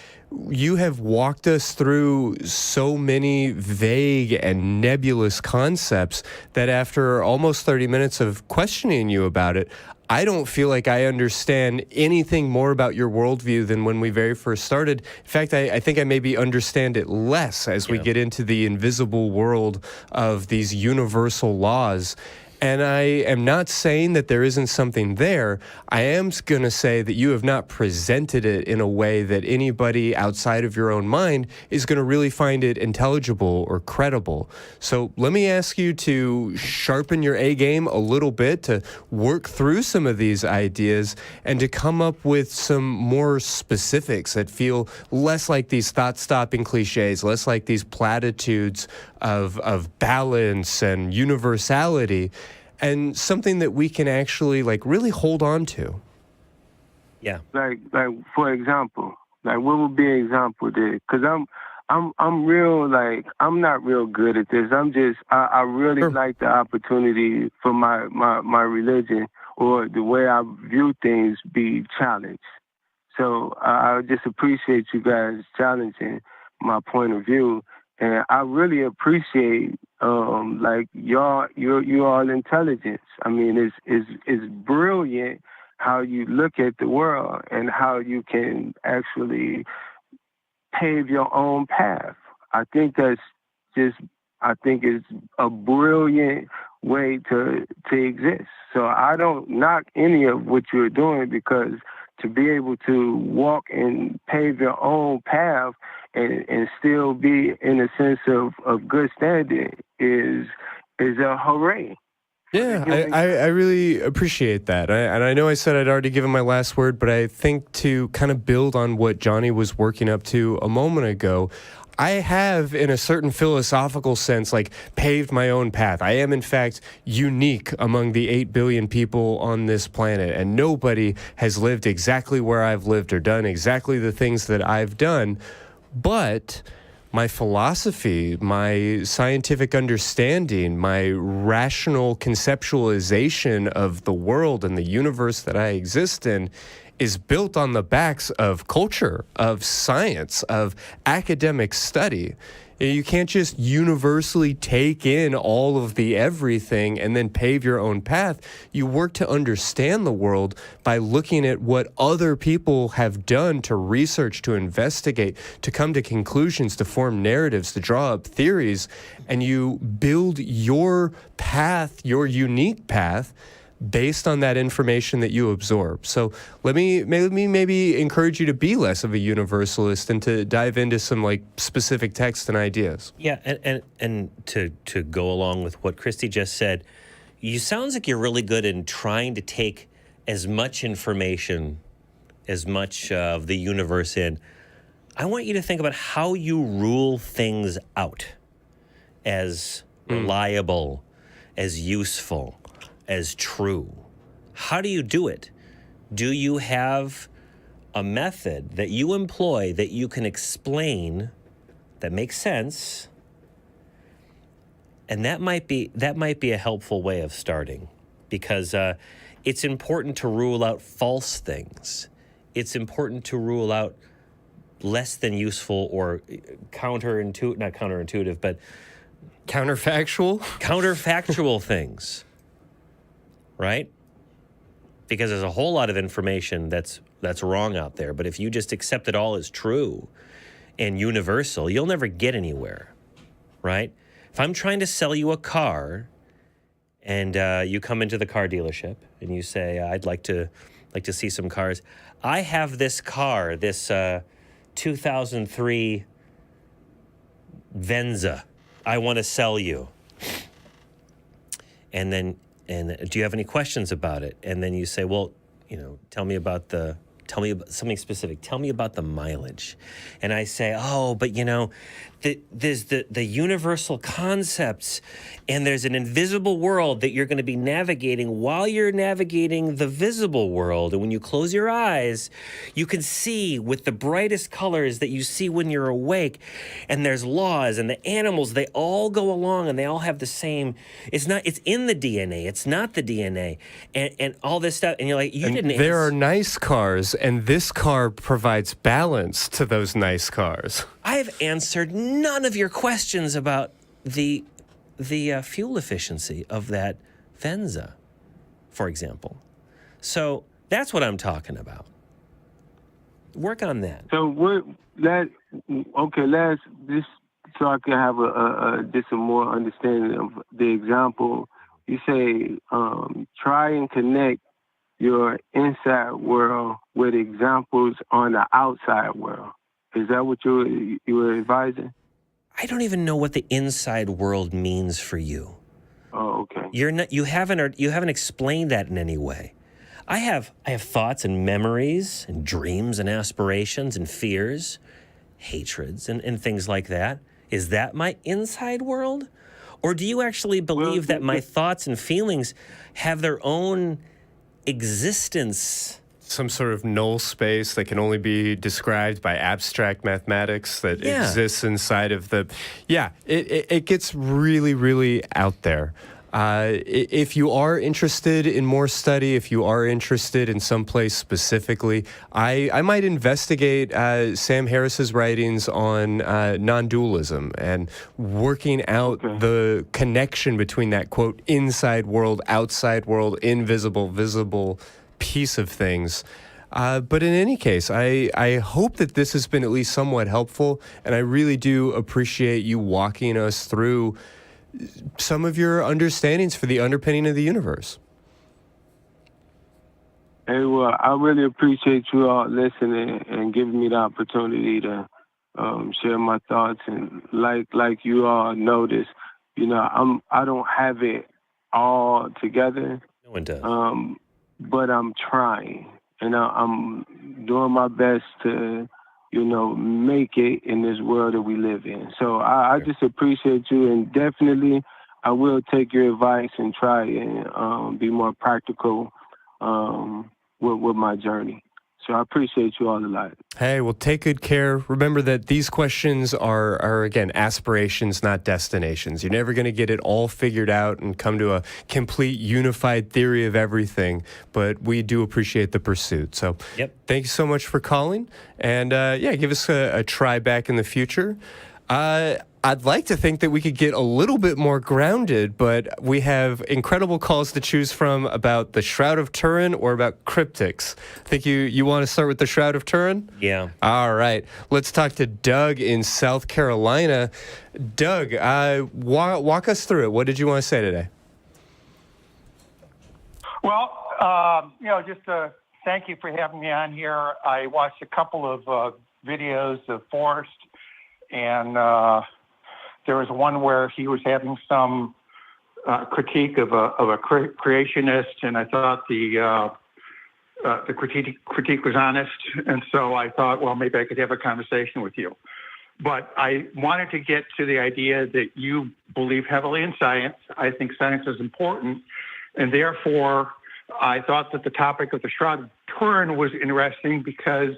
you have walked us through so many vague and nebulous concepts that after almost 30 minutes of questioning you about it, I don't feel like I understand anything more about your worldview than when we very first started. In fact, I think I maybe understand it less as we get into the invisible world of these universal laws. And I am not saying that there isn't something there. I am going to say that you have not presented it in a way that anybody outside of your own mind is going to really find it intelligible or credible. So let me ask you to sharpen your A game a little bit, to work through some of these ideas and to come up with some more specifics that feel less like these thought-stopping cliches, less like these platitudes of balance and universality, and something that we can actually like really hold on to. Yeah. Like for example, like what would be an example there? Because I'm real, like I'm not real good at this. I really like the opportunity for my religion or the way I view things be challenged. So I just appreciate you guys challenging my point of view. And I really appreciate like you all intelligence. I mean, it's brilliant how you look at the world and how you can actually pave your own path. I think it's a brilliant way to exist. So I don't knock any of what you're doing, because to be able to walk and pave your own path and still be in a sense of good standing is a hooray. Yeah, I really appreciate that. And I know I said I'd already given my last word, but I think to kind of build on what Johnny was working up to a moment ago, I have, in a certain philosophical sense, like paved my own path. I am, in fact, unique among the 8 billion people on this planet, and nobody has lived exactly where I've lived or done exactly the things that I've done. But my philosophy, my scientific understanding, my rational conceptualization of the world and the universe that I exist in is built on the backs of culture, of science, of academic study. You can't just universally take in all of the everything and then pave your own path. You work to understand the world by looking at what other people have done to research, to investigate, to come to conclusions, to form narratives, to draw up theories, and you build your path, your unique path, based on that information that you absorb. So let me maybe encourage you to be less of a universalist and to dive into some like specific text and ideas. Yeah, and to go along with what Christy just said, you sounds like you're really good in trying to take as much information, as much of the universe in. I want you to think about how you rule things out as reliable, as useful, as true. How do you do it? Do you have a method that you employ that you can explain that makes sense? And that might be a helpful way of starting, because it's important to rule out false things. It's important to rule out less than useful or not counterintuitive, but counterfactual things, right? Because there's a whole lot of information that's wrong out there. But if you just accept it all as true and universal, you'll never get anywhere, right? If I'm trying to sell you a car and you come into the car dealership and you say, I'd like to see some cars. I have this car, this 2003 Venza. I want to sell you. And do you have any questions about it? And then you say, well, tell me about something specific. Tell me about the mileage. And I say, oh, but there's the universal concepts, and there's an invisible world that you're going to be navigating while you're navigating the visible world. And when you close your eyes, you can see with the brightest colors that you see when you're awake. And there's laws, and the animals, they all go along, and they all have the same. It's in the DNA. It's not the DNA, and all this stuff. And you're like, There are nice cars, and this car provides balance to those nice cars. I have answered none of your questions about the fuel efficiency of that Venza, for example. So that's what I'm talking about. Work on that. So let's just so I can have just a more understanding of the example. You say try and connect your inside world with examples on the outside world. Is that what you were advising? I don't even know what the inside world means for you. Oh, okay. You haven't explained that in any way. I have thoughts and memories and dreams and aspirations and fears, hatreds and things like that. Is that my inside world? Or do you actually believe that my thoughts and feelings have their own existence? Some sort of null space that can only be described by abstract mathematics that exists inside of the... Yeah, it gets really, really out there. If you are interested in more study, if you are interested in some place specifically, I might investigate Sam Harris's writings on non-dualism and working out the connection between that, quote, inside world, outside world, invisible, visible piece of things. But in any case, I hope that this has been at least somewhat helpful, and I really do appreciate you walking us through some of your understandings for the underpinning of the universe. Hey, well, I really appreciate you all listening and giving me the opportunity to share my thoughts. And like you all noticed, I don't have it all together. No one does. But I'm trying, and I'm doing my best to, make it in this world that we live in. So I just appreciate you, and definitely I will take your advice and try and be more practical with my journey. So I appreciate you all a lot. Hey, well, take good care. Remember that these questions are again, aspirations, not destinations. You're never going to get it all figured out and come to a complete unified theory of everything, but we do appreciate the pursuit. So Thank you so much for calling, and give us a try back in the future. I'd like to think that we could get a little bit more grounded, but we have incredible calls to choose from about the Shroud of Turin or about cryptics. I think you want to start with the Shroud of Turin? Yeah. All right. Let's talk to Doug in South Carolina. Doug, walk us through it. What did you want to say today? Well, just thank you for having me on here. I watched a couple of videos of Forrest, and there was one where he was having some critique of a creationist, and I thought the critique was honest, and so I thought, well, maybe I could have a conversation with you. But I wanted to get to the idea that you believe heavily in science. I think science is important, and therefore I thought that the topic of the Shroud of Turin was interesting because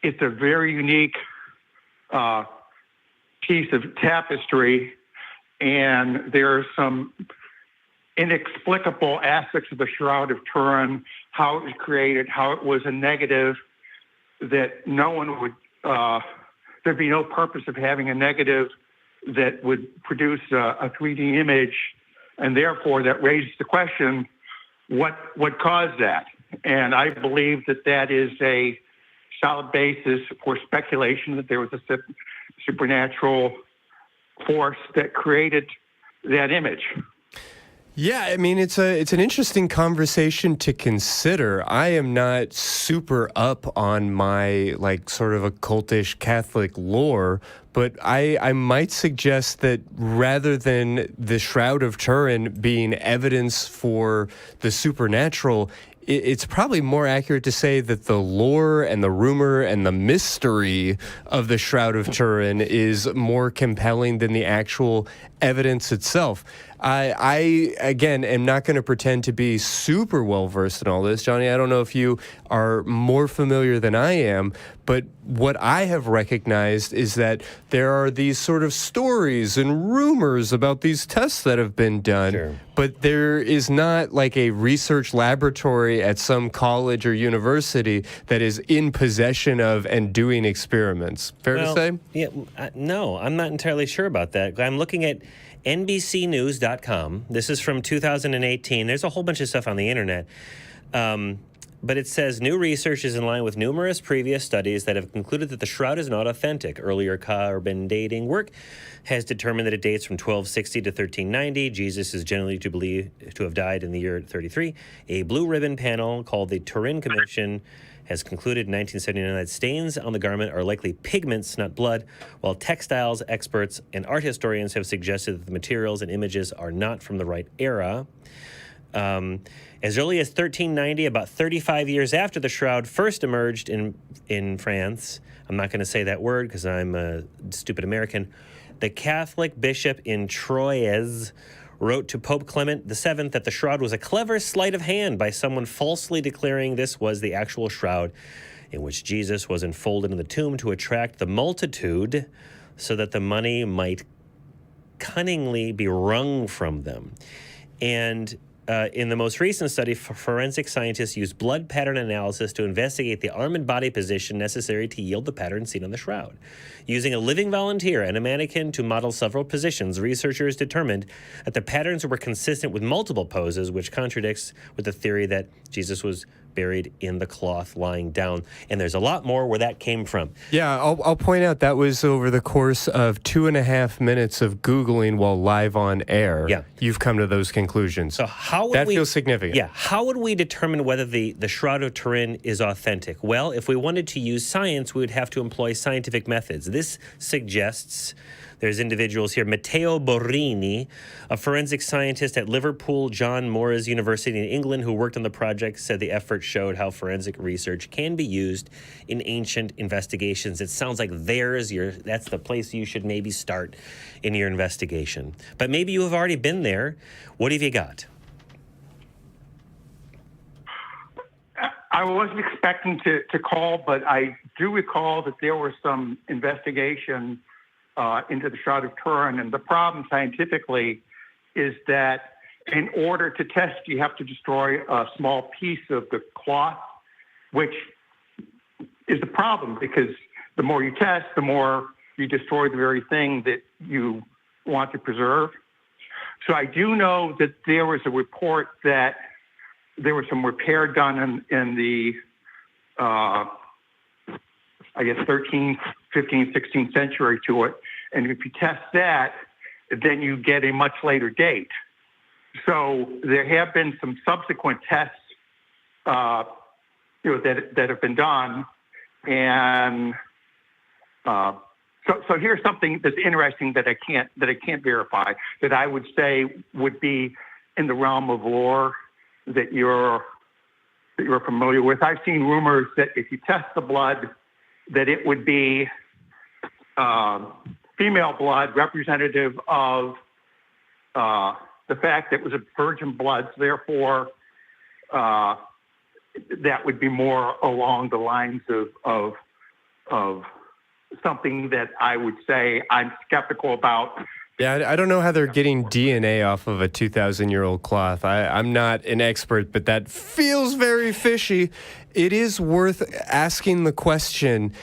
it's a very unique piece of tapestry, and there are some inexplicable aspects of the Shroud of Turin, how it was created, how it was a negative, that no one would, there'd be no purpose of having a negative that would produce a 3D image, and therefore that raises the question, what caused that? And I believe that that is a solid basis for speculation that there was a supernatural force that created that image. Yeah, I mean, it's an interesting conversation to consider. I am not super up on my, sort of occultish Catholic lore, but I might suggest that rather than the Shroud of Turin being evidence for the supernatural, it's probably more accurate to say that the lore and the rumor and the mystery of the Shroud of Turin is more compelling than the actual evidence itself. I again, am not going to pretend to be super well-versed in all this. Johnny, I don't know if you are more familiar than I am, but what I have recognized is that there are these sort of stories and rumors about these tests that have been done, sure, but there is not like a research laboratory at some college or university that is in possession of and doing experiments. Fair to say? Yeah, no, I'm not entirely sure about that. I'm looking at NBCnews.com. This is from 2018. There's a whole bunch of stuff on the internet. But it says new research is in line with numerous previous studies that have concluded that the Shroud is not authentic. Earlier carbon dating work has determined that it dates from 1260 to 1390. Jesus is generally to have died in the year 33. A blue ribbon panel called the Turin Commission has concluded in 1979 that stains on the garment are likely pigments, not blood, while textiles experts and art historians have suggested that the materials and images are not from the right era. As early as 1390, about 35 years after the Shroud first emerged in France, I'm not going to say that word because I'm a stupid American, the Catholic bishop in Troyes wrote to Pope Clement VII that the Shroud was a clever sleight of hand by someone falsely declaring this was the actual Shroud in which Jesus was enfolded in the tomb to attract the multitude so that the money might cunningly be wrung from them. And in the most recent study, forensic scientists used blood pattern analysis to investigate the arm and body position necessary to yield the pattern seen on the Shroud. Using a living volunteer and a mannequin to model several positions, researchers determined that the patterns were consistent with multiple poses, which contradicts with the theory that Jesus was buried in the cloth lying down. And there's a lot more where that came from. Yeah, I'll point out that was over the course of 2.5 minutes of Googling while live on air. Yeah. You've come to those conclusions. So how would that feels significant. Yeah. How would we determine whether the Shroud of Turin is authentic? Well, if we wanted to use science, we would have to employ scientific methods. This suggests there's individuals here. Matteo Borini, a forensic scientist at Liverpool John Moores University in England who worked on the project, said the effort showed how forensic research can be used in ancient investigations. It sounds like that's the place you should maybe start in your investigation. But maybe you have already been there. What have you got? I wasn't expecting to call, but I do recall that there was some investigation into the Shroud of Turin, and the problem scientifically is that in order to test, you have to destroy a small piece of the cloth, which is the problem because the more you test, the more you destroy the very thing that you want to preserve. So I do know that there was a report that there was some repair done in the, 13th, 15th, 16th century to it. And if you test that, then you get a much later date. So there have been some subsequent tests, that have been done, and so here's something that's interesting that I can't verify, that I would say would be in the realm of lore that you're familiar with. I've seen rumors that if you test the blood, that it would be female blood, representative of the fact that it was a virgin blood. So therefore, that would be more along the lines of something that I would say I'm skeptical about. Yeah, I don't know how they're getting DNA off of a 2,000-year-old cloth. I'm not an expert, but that feels very fishy. It is worth asking the question,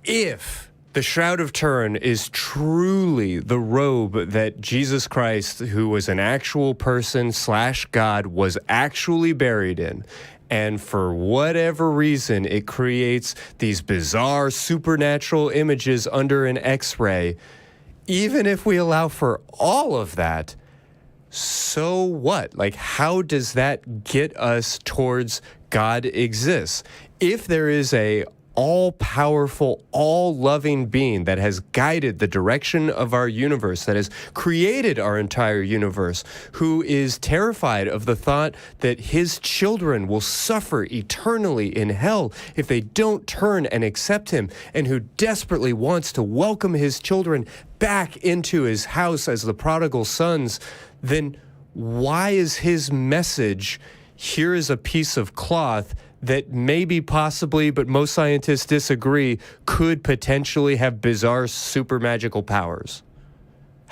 if the Shroud of Turin is truly the robe that Jesus Christ, who was an actual person / God, was actually buried in, and for whatever reason it creates these bizarre supernatural images under an X-ray, even if we allow for all of that, so what? Like, how does that get us towards God exists? If there is a all-powerful, all-loving being that has guided the direction of our universe, that has created our entire universe, who is terrified of the thought that his children will suffer eternally in hell if they don't turn and accept him, and who desperately wants to welcome his children back into his house as the prodigal sons, then why is his message, here is a piece of cloth that maybe, possibly, but most scientists disagree, could potentially have bizarre super magical powers?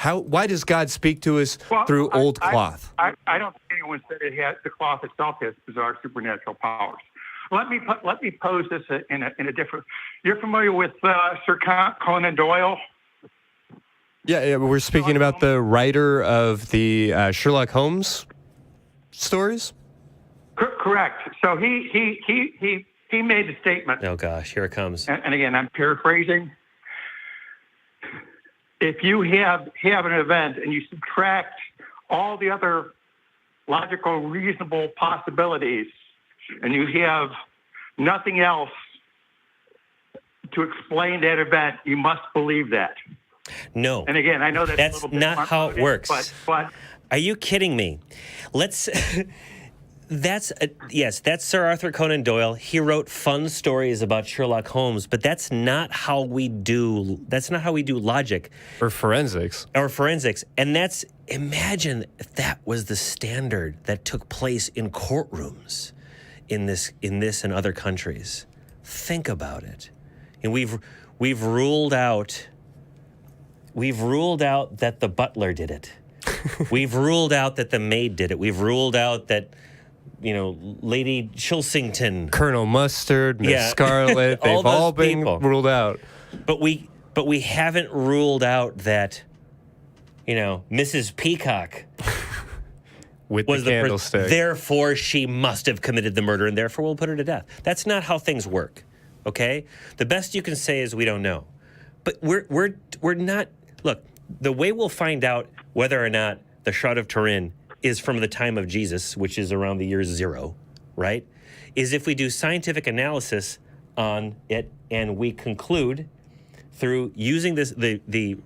Why does God speak to us through old cloth? I don't think anyone said the cloth itself has bizarre supernatural powers. Let me pose this in a different. You're familiar with Sir Conan Doyle? Yeah, we're speaking about the writer of the Sherlock Holmes stories. Correct. So he made the statement. Oh gosh, here it comes. And again, I'm paraphrasing. If you have an event and you subtract all the other logical, reasonable possibilities, and you have nothing else to explain that event, you must believe that. No. And again, I know that's a little bit not how it works. But are you kidding me? Let's. That's Sir Arthur Conan Doyle. He wrote fun stories about Sherlock Holmes, but that's not how we do. That's not how we do logic or forensics. And imagine if that was the standard that took place in courtrooms in this and other countries. Think about it. And we've ruled out that the butler did it. We've ruled out that the maid did it. We've ruled out that, Lady Chilsington, Colonel Mustard, Miss Scarlet, they've all been ruled out. But we haven't ruled out that, Mrs. Peacock with the candlestick. Therefore, she must have committed the murder, and therefore we'll put her to death. That's not how things work. Okay? The best you can say is we don't know. But we're not. Look, the way we'll find out whether or not the Shroud of Turin is from the time of Jesus, which is around the year 0, right? Is if we do scientific analysis on it and we conclude through using the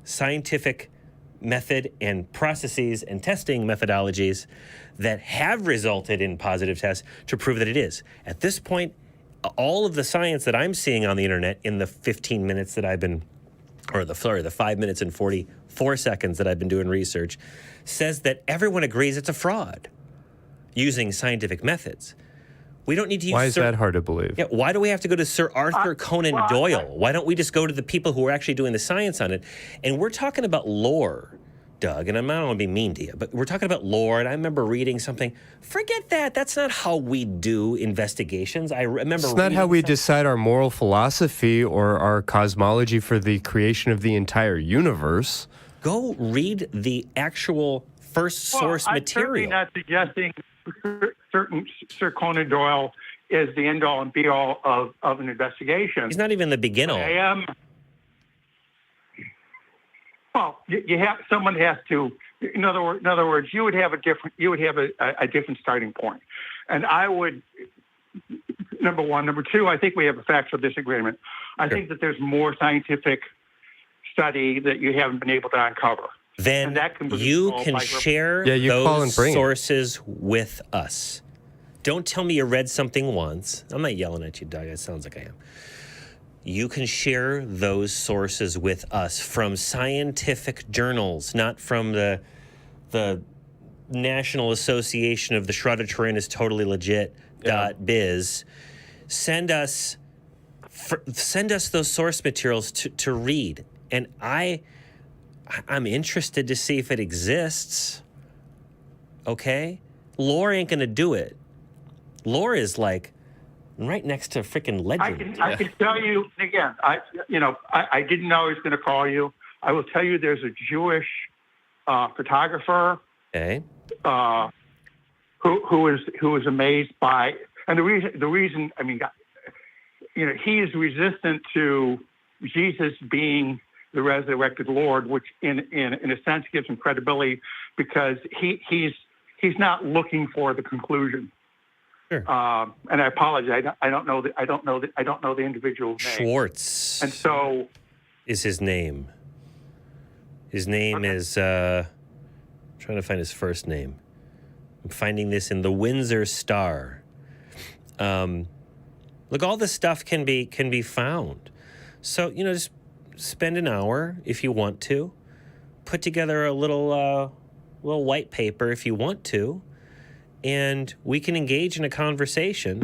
scientific method and processes and testing methodologies that have resulted in positive tests to prove that it is. At this point, all of the science that I'm seeing on the internet in the 15 minutes that I've been, the 5 minutes and 44 seconds that I've been doing research, says that everyone agrees it's a fraud using scientific methods. We don't need to use... Why is that hard to believe? Yeah, why do we have to go to Sir Arthur Conan Doyle? Why don't we just go to the people who are actually doing the science on it? And we're talking about lore, Doug, and I don't want to be mean to you, but we're talking about lore, and I remember reading something. Forget that. That's not how we do investigations. I remember... It's not how we decide our moral philosophy or our cosmology for the creation of the entire universe. Go read the actual first source material. I'm certainly not suggesting certain Sir Conan Doyle is the end-all and be-all of an investigation. He's not even the beginner. I am. Well, someone has to In other words, you would have a different starting point, and I would. Number one, number two. I think we have a factual disagreement. I think that there's more scientific study that you haven't been able to uncover. Then you can share those sources with us. Don't tell me you read something once. I'm not yelling at you, Doug. It sounds like I am. You can share those sources with us from scientific journals, not from the National Association of the Shroud of Turin is totally legit .biz. Send us those source materials to read, and I'm interested to see if it exists. Okay, lore ain't gonna do it. Lore is like right next to freaking legend. I can tell you again. I didn't know I was going to call you. I will tell you, there's a Jewish photographer. Okay. Who was amazed by, and the reason. I mean, he is resistant to Jesus being the resurrected Lord, which in a sense gives him credibility because he's not looking for the conclusion. Sure. And I apologize. I don't know the individual's name. Schwartz. And so is his name. His name is I'm trying to find his first name. I'm finding this in the Windsor Star. Look, all this stuff can be found. So, just spend an hour if you want to. Put together a little white paper if you want to. And we can engage in a conversation,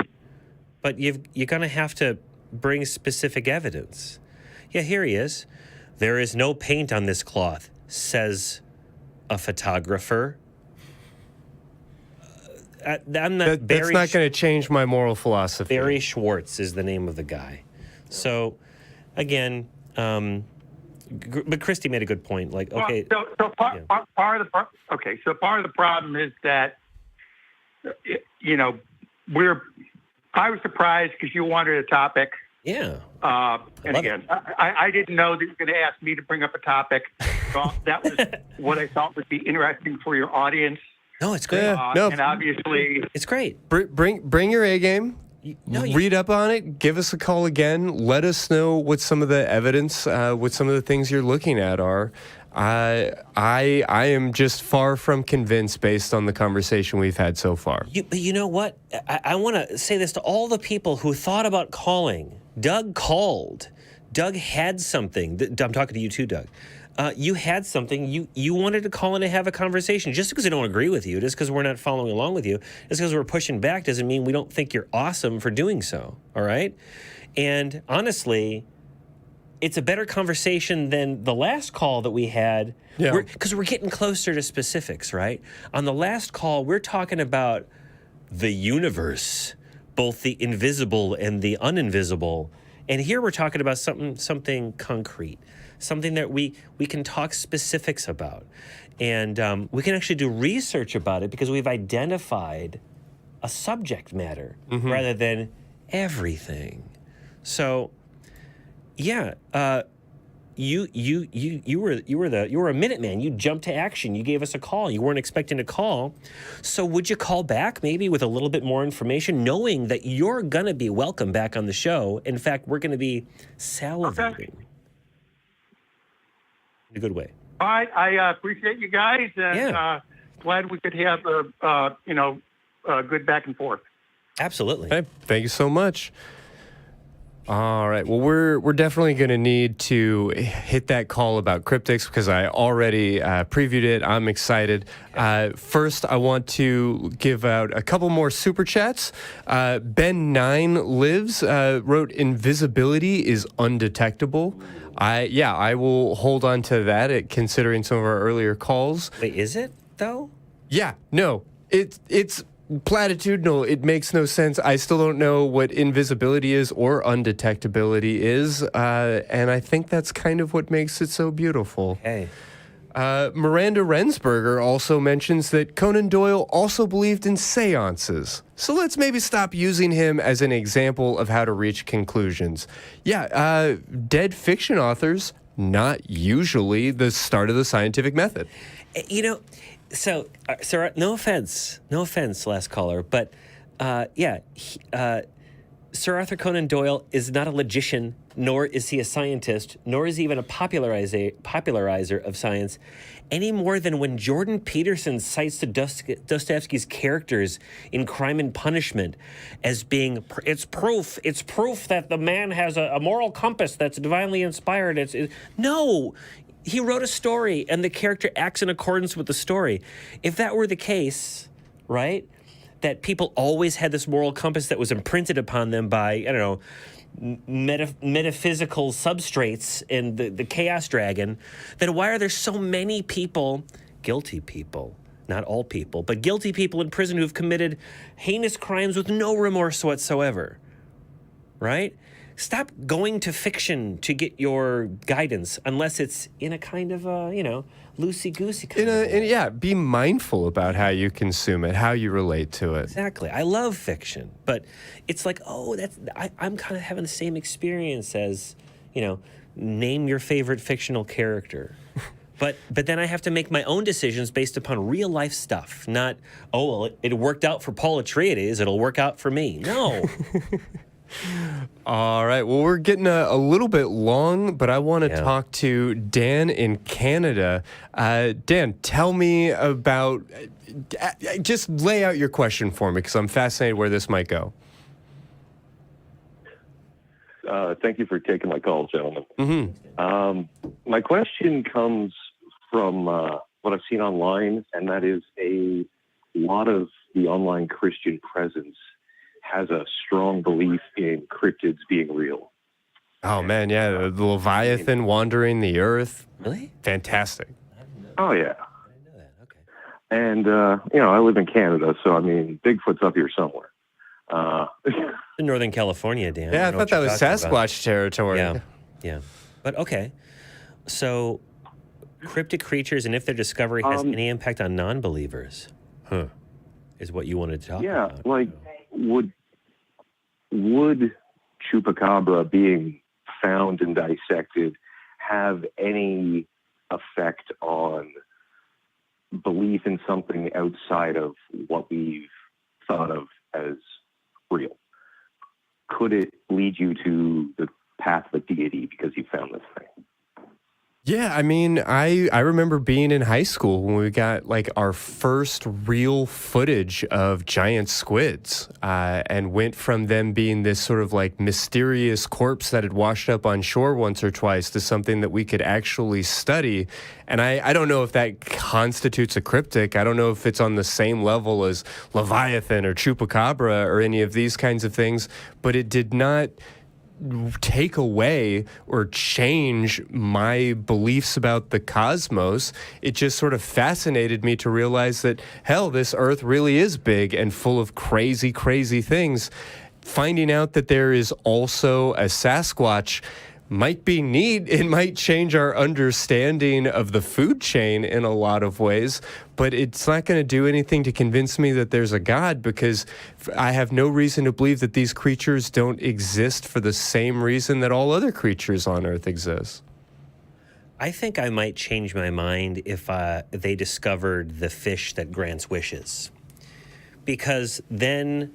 but you're going to have to bring specific evidence. Yeah, here he is. There is no paint on this cloth, says a photographer. That's not going to change my moral philosophy. Barry Schwartz is the name of the guy. So, again, but Christy made a good point. Like, okay. So part of the problem is that, I was surprised because you wanted a topic. Yeah. And again, I didn't know that you were going to ask me to bring up a topic. So that was what I thought would be interesting for your audience. No, it's great. And obviously, it's great. Bring your A game. Read up on it. Give us a call again. Let us know what some of the evidence, what some of the things you're looking at are. I am just far from convinced based on the conversation we've had so far. But you know what? I want to say this to all the people who thought about calling. Doug called. Doug had something. I'm talking to you too, Doug. You had something. You wanted to call in and have a conversation. Just because I don't agree with you, just because we're not following along with you, just because we're pushing back doesn't mean we don't think you're awesome for doing so. All right? And honestly, it's a better conversation than the last call that we had. Yeah. Because we're getting closer to specifics, right? On the last call, we're talking about the universe, both the invisible and the uninvisible. And here we're talking about something concrete, something that we can talk specifics about. And we can actually do research about it because we've identified a subject matter rather than everything. So, yeah, you were a Minuteman. You jumped to action. You gave us a call. You weren't expecting a call. So would you call back maybe with a little bit more information, knowing that you're going to be welcome back on the show? In fact, we're going to be salivating. In a good way. All right. I appreciate you guys. And glad we could have a good back and forth. Absolutely. Hey, thank you so much. All right. Well, we're definitely going to need to hit that call about cryptics because I already previewed it. I'm excited. First, I want to give out a couple more super chats. Ben9 Lives wrote, "Invisibility is undetectable." I will hold on to that considering some of our earlier calls. Wait, is it though? Yeah. No. It's platitudinal. It makes no sense. I still don't know what invisibility is or undetectability is, and I think that's kind of what makes it so beautiful. Hey. Miranda Rensberger also mentions that Conan Doyle also believed in seances. So let's maybe stop using him as an example of how to reach conclusions. Dead fiction authors, not usually the start of the scientific method. You know, so Sir, no offense, last caller, but Sir Arthur Conan Doyle is not a logician, nor is he a scientist, nor is he even a popularizer of science, any more than when Jordan Peterson cites Dostoevsky's characters in Crime and Punishment as being, it's proof that the man has a moral compass that's divinely inspired. No, he wrote a story and the character acts in accordance with the story. If that were the case, right, that people always had this moral compass that was imprinted upon them by, I don't know, metaphysical substrates and the chaos dragon, then why are there so many people, guilty people, not all people, but guilty people in prison who've committed heinous crimes with no remorse whatsoever, right? Stop going to fiction to get your guidance unless it's in a kind of, loosey-goosey kind of way. Yeah, be mindful about how you consume it, how you relate to it. Exactly. I love fiction, but it's like, I'm kind of having the same experience as, name your favorite fictional character. But then I have to make my own decisions based upon real life stuff, not, it worked out for Paul Atreides, it'll work out for me. No. All right. Well, we're getting a little bit long, but I want to talk to Dan in Canada. Dan, tell me about, just lay out your question for me because I'm fascinated where this might go. Thank you for taking my call, gentlemen. Mm-hmm. My question comes from what I've seen online, and that is a lot of the online Christian presence has a strong belief in cryptids being real. Oh, man, yeah. The Leviathan wandering the earth. Really? Oh, Fantastic. yeah. I didn't know that. Okay. And, I live in Canada, so, Bigfoot's up here somewhere. In Northern California, Dan. Yeah, I thought that was Sasquatch territory. Yeah. But, okay. So, cryptic creatures, and if their discovery has any impact on non-believers, is what you wanted to talk about. Yeah, like, would Chupacabra being found and dissected have any effect on belief in something outside of what we've thought of as real? Could it lead you to the path of a deity because you found this thing? Yeah, I remember being in high school when we got our first real footage of giant squids, and went from them being this sort of mysterious corpse that had washed up on shore once or twice to something that we could actually study. And I don't know if that constitutes a cryptic. I don't know if it's on the same level as Leviathan or Chupacabra or any of these kinds of things, but it did not take away or change my beliefs about the cosmos. It just sort of fascinated me to realize that, hell, this earth really is big and full of crazy, crazy things. Finding out that there is also a Sasquatch might be neat. It might change our understanding of the food chain in a lot of ways, but it's not going to do anything to convince me that there's a God, because I have no reason to believe that these creatures don't exist for the same reason that all other creatures on Earth exist. I think I might change my mind if they discovered the fish that grants wishes, because then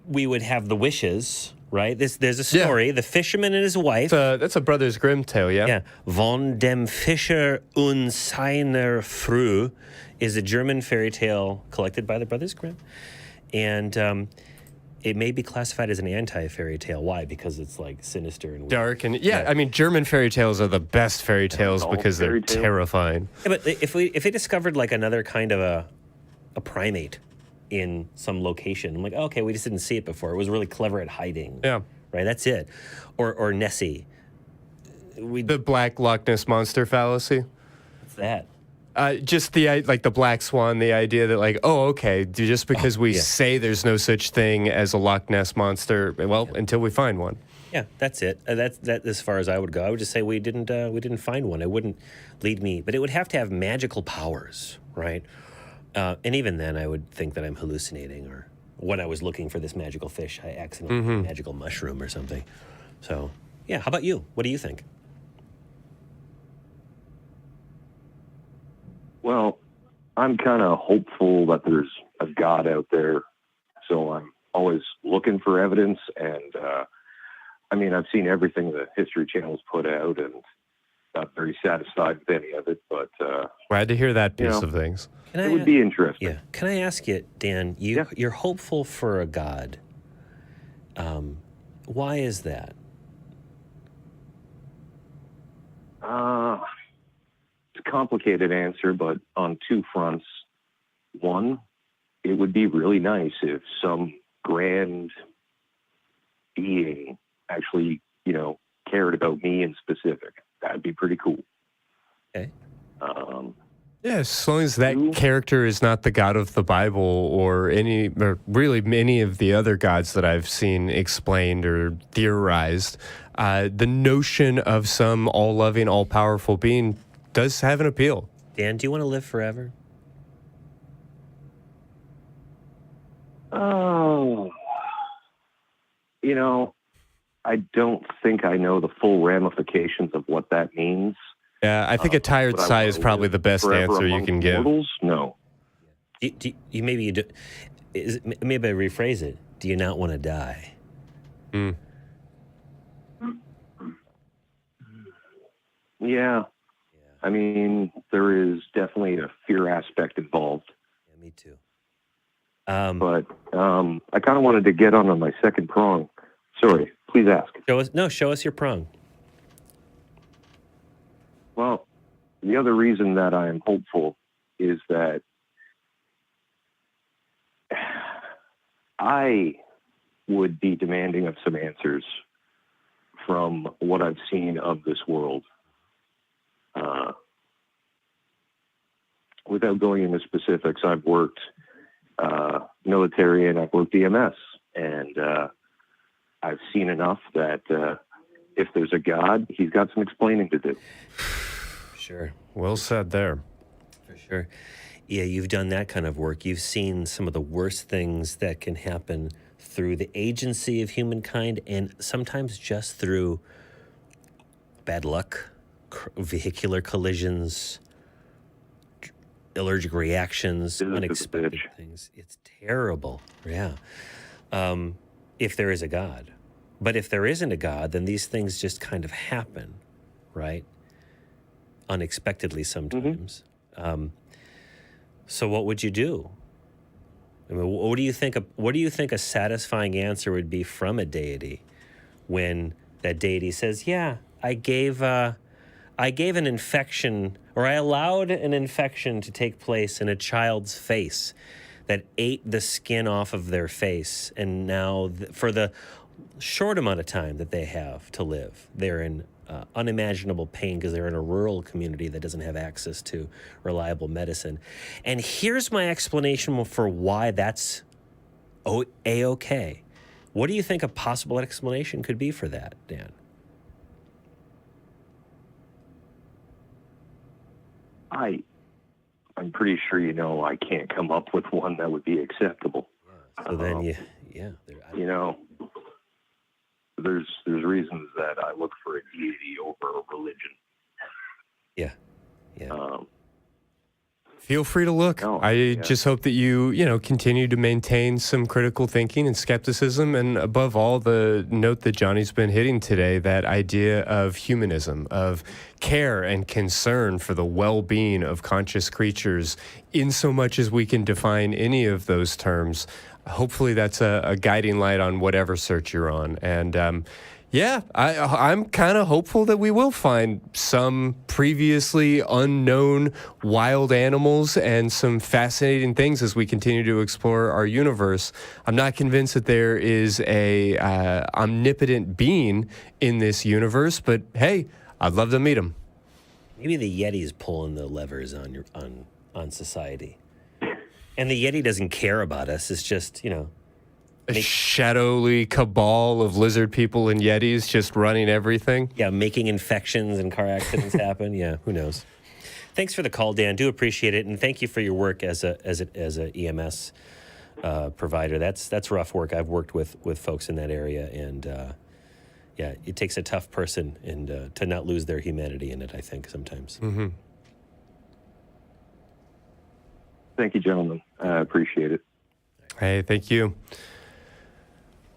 we would have the wishes. Right? There's a story. Yeah. The fisherman and his wife. That's a Brothers Grimm tale, yeah? Yeah. Von dem Fischer und seiner Frau is a German fairy tale collected by the Brothers Grimm. And it may be classified as an anti-fairy tale. Why? Because it's sinister and weird. Dark. And German fairy tales are the best fairy tales because they're terrifying. Yeah, but if they discovered another kind of a primate in some location, I'm okay, we just didn't see it before. It was really clever at hiding. Yeah. Right, that's it. Or Nessie. The black Loch Ness Monster fallacy. What's that? Just the black swan, the idea that just because we say there's no such thing as a Loch Ness Monster, until we find one. Yeah, that's it. That's as far as I would go. I would just say we didn't find one. It wouldn't lead me, but it would have to have magical powers, right? And even then, I would think that I'm hallucinating, or when I was looking for this magical fish, I accidentally ate a magical mushroom or something. So, yeah, how about you? What do you think? Well, I'm kind of hopeful that there's a God out there, so I'm always looking for evidence. And I've seen everything the History Channel's put out, and not very satisfied with any of it. But Glad to hear that piece of things. it would be interesting. Yeah. Can I ask you, Dan? You're hopeful for a God. Why is that? It's a complicated answer, but on two fronts. One, it would be really nice if some grand being actually, cared about me in specific. That'd be pretty cool. Okay. Yeah, as long as that character is not the God of the Bible or really many of the other gods that I've seen explained or theorized, the notion of some all-loving, all-powerful being does have an appeal. Dan, do you want to live forever? Oh, I don't think I know the full ramifications of what that means. Yeah, I think a tired sigh is probably the best answer you can give. Mortals? No. Maybe I rephrase it. Do you not want to die? Yeah. There is definitely a fear aspect involved. Yeah, me too. But I kind of wanted to get on my second prong. Sorry, please ask. Show us your prong. Well, the other reason that I'm hopeful is that I would be demanding of some answers from what I've seen of this world. Without going into specifics, I've worked military and I've worked EMS, and I've seen enough that if there's a God, he's got some explaining to do. Sure. Well said there. For sure. Yeah, you've done that kind of work. You've seen some of the worst things that can happen through the agency of humankind, and sometimes just through bad luck, vehicular collisions, allergic reactions, unexpected things. It's terrible. Yeah. If there is a God. But if there isn't a God, then these things just kind of happen, right? Unexpectedly sometimes. So what would you do? What do you think a satisfying answer would be from a deity when that deity says, "Yeah, I gave an infection, or I allowed an infection to take place in a child's face that ate the skin off of their face, and now for the short amount of time that they have to live, they're in unimaginable pain because they're in a rural community that doesn't have access to reliable medicine. And here's my explanation for why that's A-okay. What do you think a possible explanation could be for that, Dan? I'm pretty sure I can't come up with one that would be acceptable. So then there's reasons that I look for a deity over a religion. Yeah. Feel free to look. Just hope that you continue to maintain some critical thinking and skepticism, and above all, the note that Johnny's been hitting today, that idea of humanism, of care and concern for the well-being of conscious creatures, in so much as we can define any of those terms. Hopefully that's a guiding light on whatever search you're on. And I'm kind of hopeful that we will find some previously unknown wild animals and some fascinating things as we continue to explore our universe. I'm not convinced that there is a omnipotent being in this universe, but hey, I'd love to meet him. Maybe the Yeti's pulling the levers on society. And the Yeti doesn't care about us. It's just, a shadowy cabal of lizard people and Yetis just running everything. Yeah, making infections and car accidents happen. Yeah, who knows? Thanks for the call, Dan. Do appreciate it, and thank you for your work as a EMS provider. That's rough work. I've worked with folks in that area, and it takes a tough person and to not lose their humanity in it, I think, sometimes. Mm-hmm. Thank you, gentlemen. I appreciate it. Hey, thank you.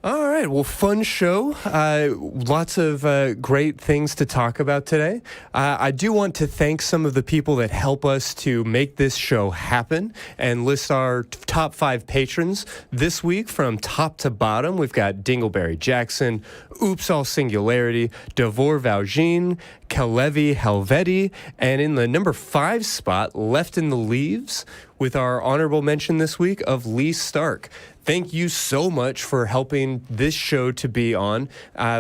All right. Well, fun show. Lots of great things to talk about today. I do want to thank some of the people that help us to make this show happen and list our top 5 patrons this week from top to bottom. We've got Dingleberry Jackson, Oops All Singularity, Devor Valjean, Kalevi Helveti, and in the number 5 spot, Left in the Leaves, with our honorable mention this week of Lee Stark. Thank you so much for helping this show to be on.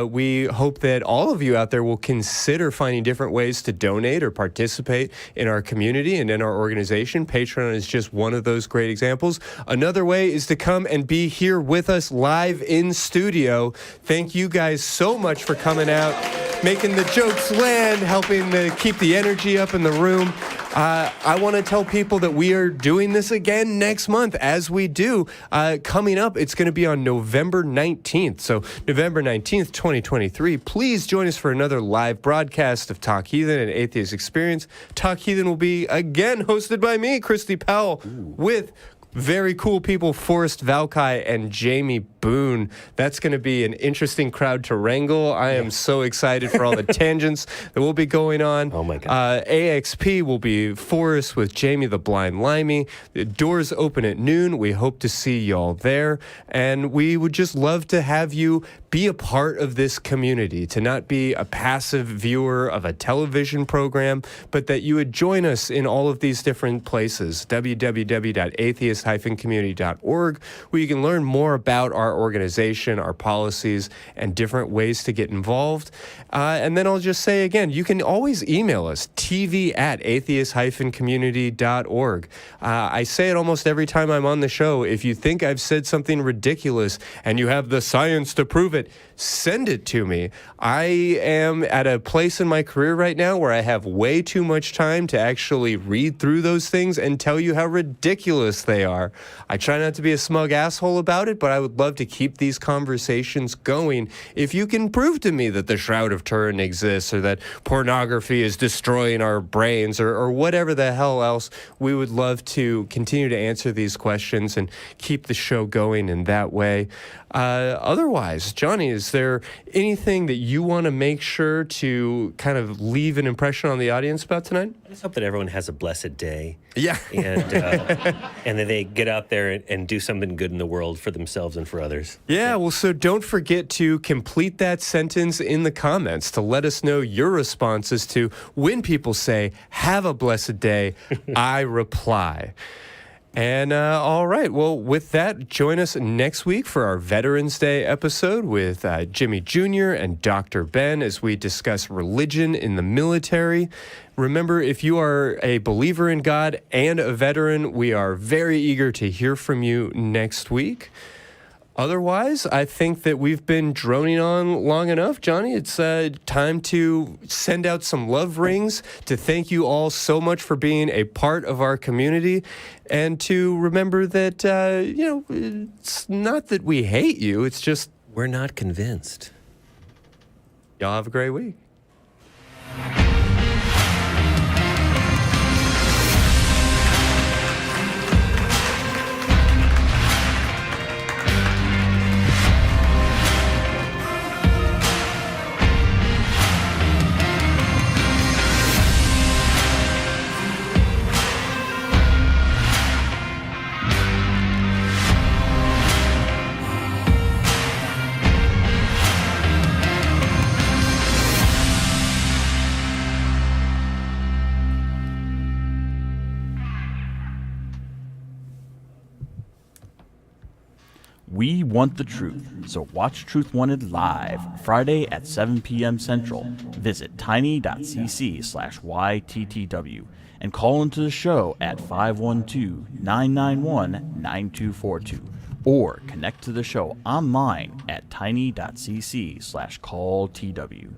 We hope that all of you out there will consider finding different ways to donate or participate in our community and in our organization. Patreon is just one of those great examples. Another way is to come and be here with us live in studio. Thank you guys so much for coming out, making the jokes land, helping to keep the energy up in the room. I want to tell people that we are doing this again next month, as we do. Coming up, it's going to be on November 19th. So November 19th, 2023, please join us for another live broadcast of Talk Heathen and Atheist Experience. Talk Heathen will be again hosted by me, Christy Powell, with very cool people, Forrest Valkai and Jamie Boone. That's going to be an interesting crowd to wrangle. I am so excited for all the tangents that will be going on. Oh, my God. AXP will be Forrest with Jamie the Blind Limey. The doors open at noon. We hope to see y'all there. And we would just love to have you be a part of this community, to not be a passive viewer of a television program, but that you would join us in all of these different places. www.atheist-community.org, where you can learn more about our organization, our policies, and different ways to get involved. And then I'll just say again, you can always email us, tv@atheist-community.org. I say it almost every time I'm on the show. If you think I've said something ridiculous and you have the science to prove it, send it to me. I am at a place in my career right now where I have way too much time to actually read through those things and tell you how ridiculous they are. I try not to be a smug asshole about it, but I would love to keep these conversations going. If you can prove to me that the Shroud of Turin exists, or that pornography is destroying our brains, or whatever the hell else, we would love to continue to answer these questions and keep the show going in that way. Otherwise, Johnny, is there anything that you want to make sure to kind of leave an impression on the audience about tonight? I just hope that everyone has a blessed day. Yeah. And that they get out there and do something good in the world for themselves and for others. Yeah, well, so don't forget to complete that sentence in the comments to let us know your responses to when people say, "Have a blessed day," I reply. And all right, well, with that, join us next week for our Veterans Day episode with Jimmy Jr. and Dr. Ben as we discuss religion in the military. Remember, if you are a believer in God and a veteran, we are very eager to hear from you next week. Otherwise, I think that we've been droning on long enough. Johnny, it's time to send out some love rings to thank you all so much for being a part of our community, and to remember that, it's not that we hate you, it's just We're not convinced. y'all have a great week. We want the truth, so watch Truth Wanted live Friday at 7 p.m. Central. Visit tiny.cc/YTTW and call into the show at 512-991-9242, or connect to the show online at tiny.cc/calltw.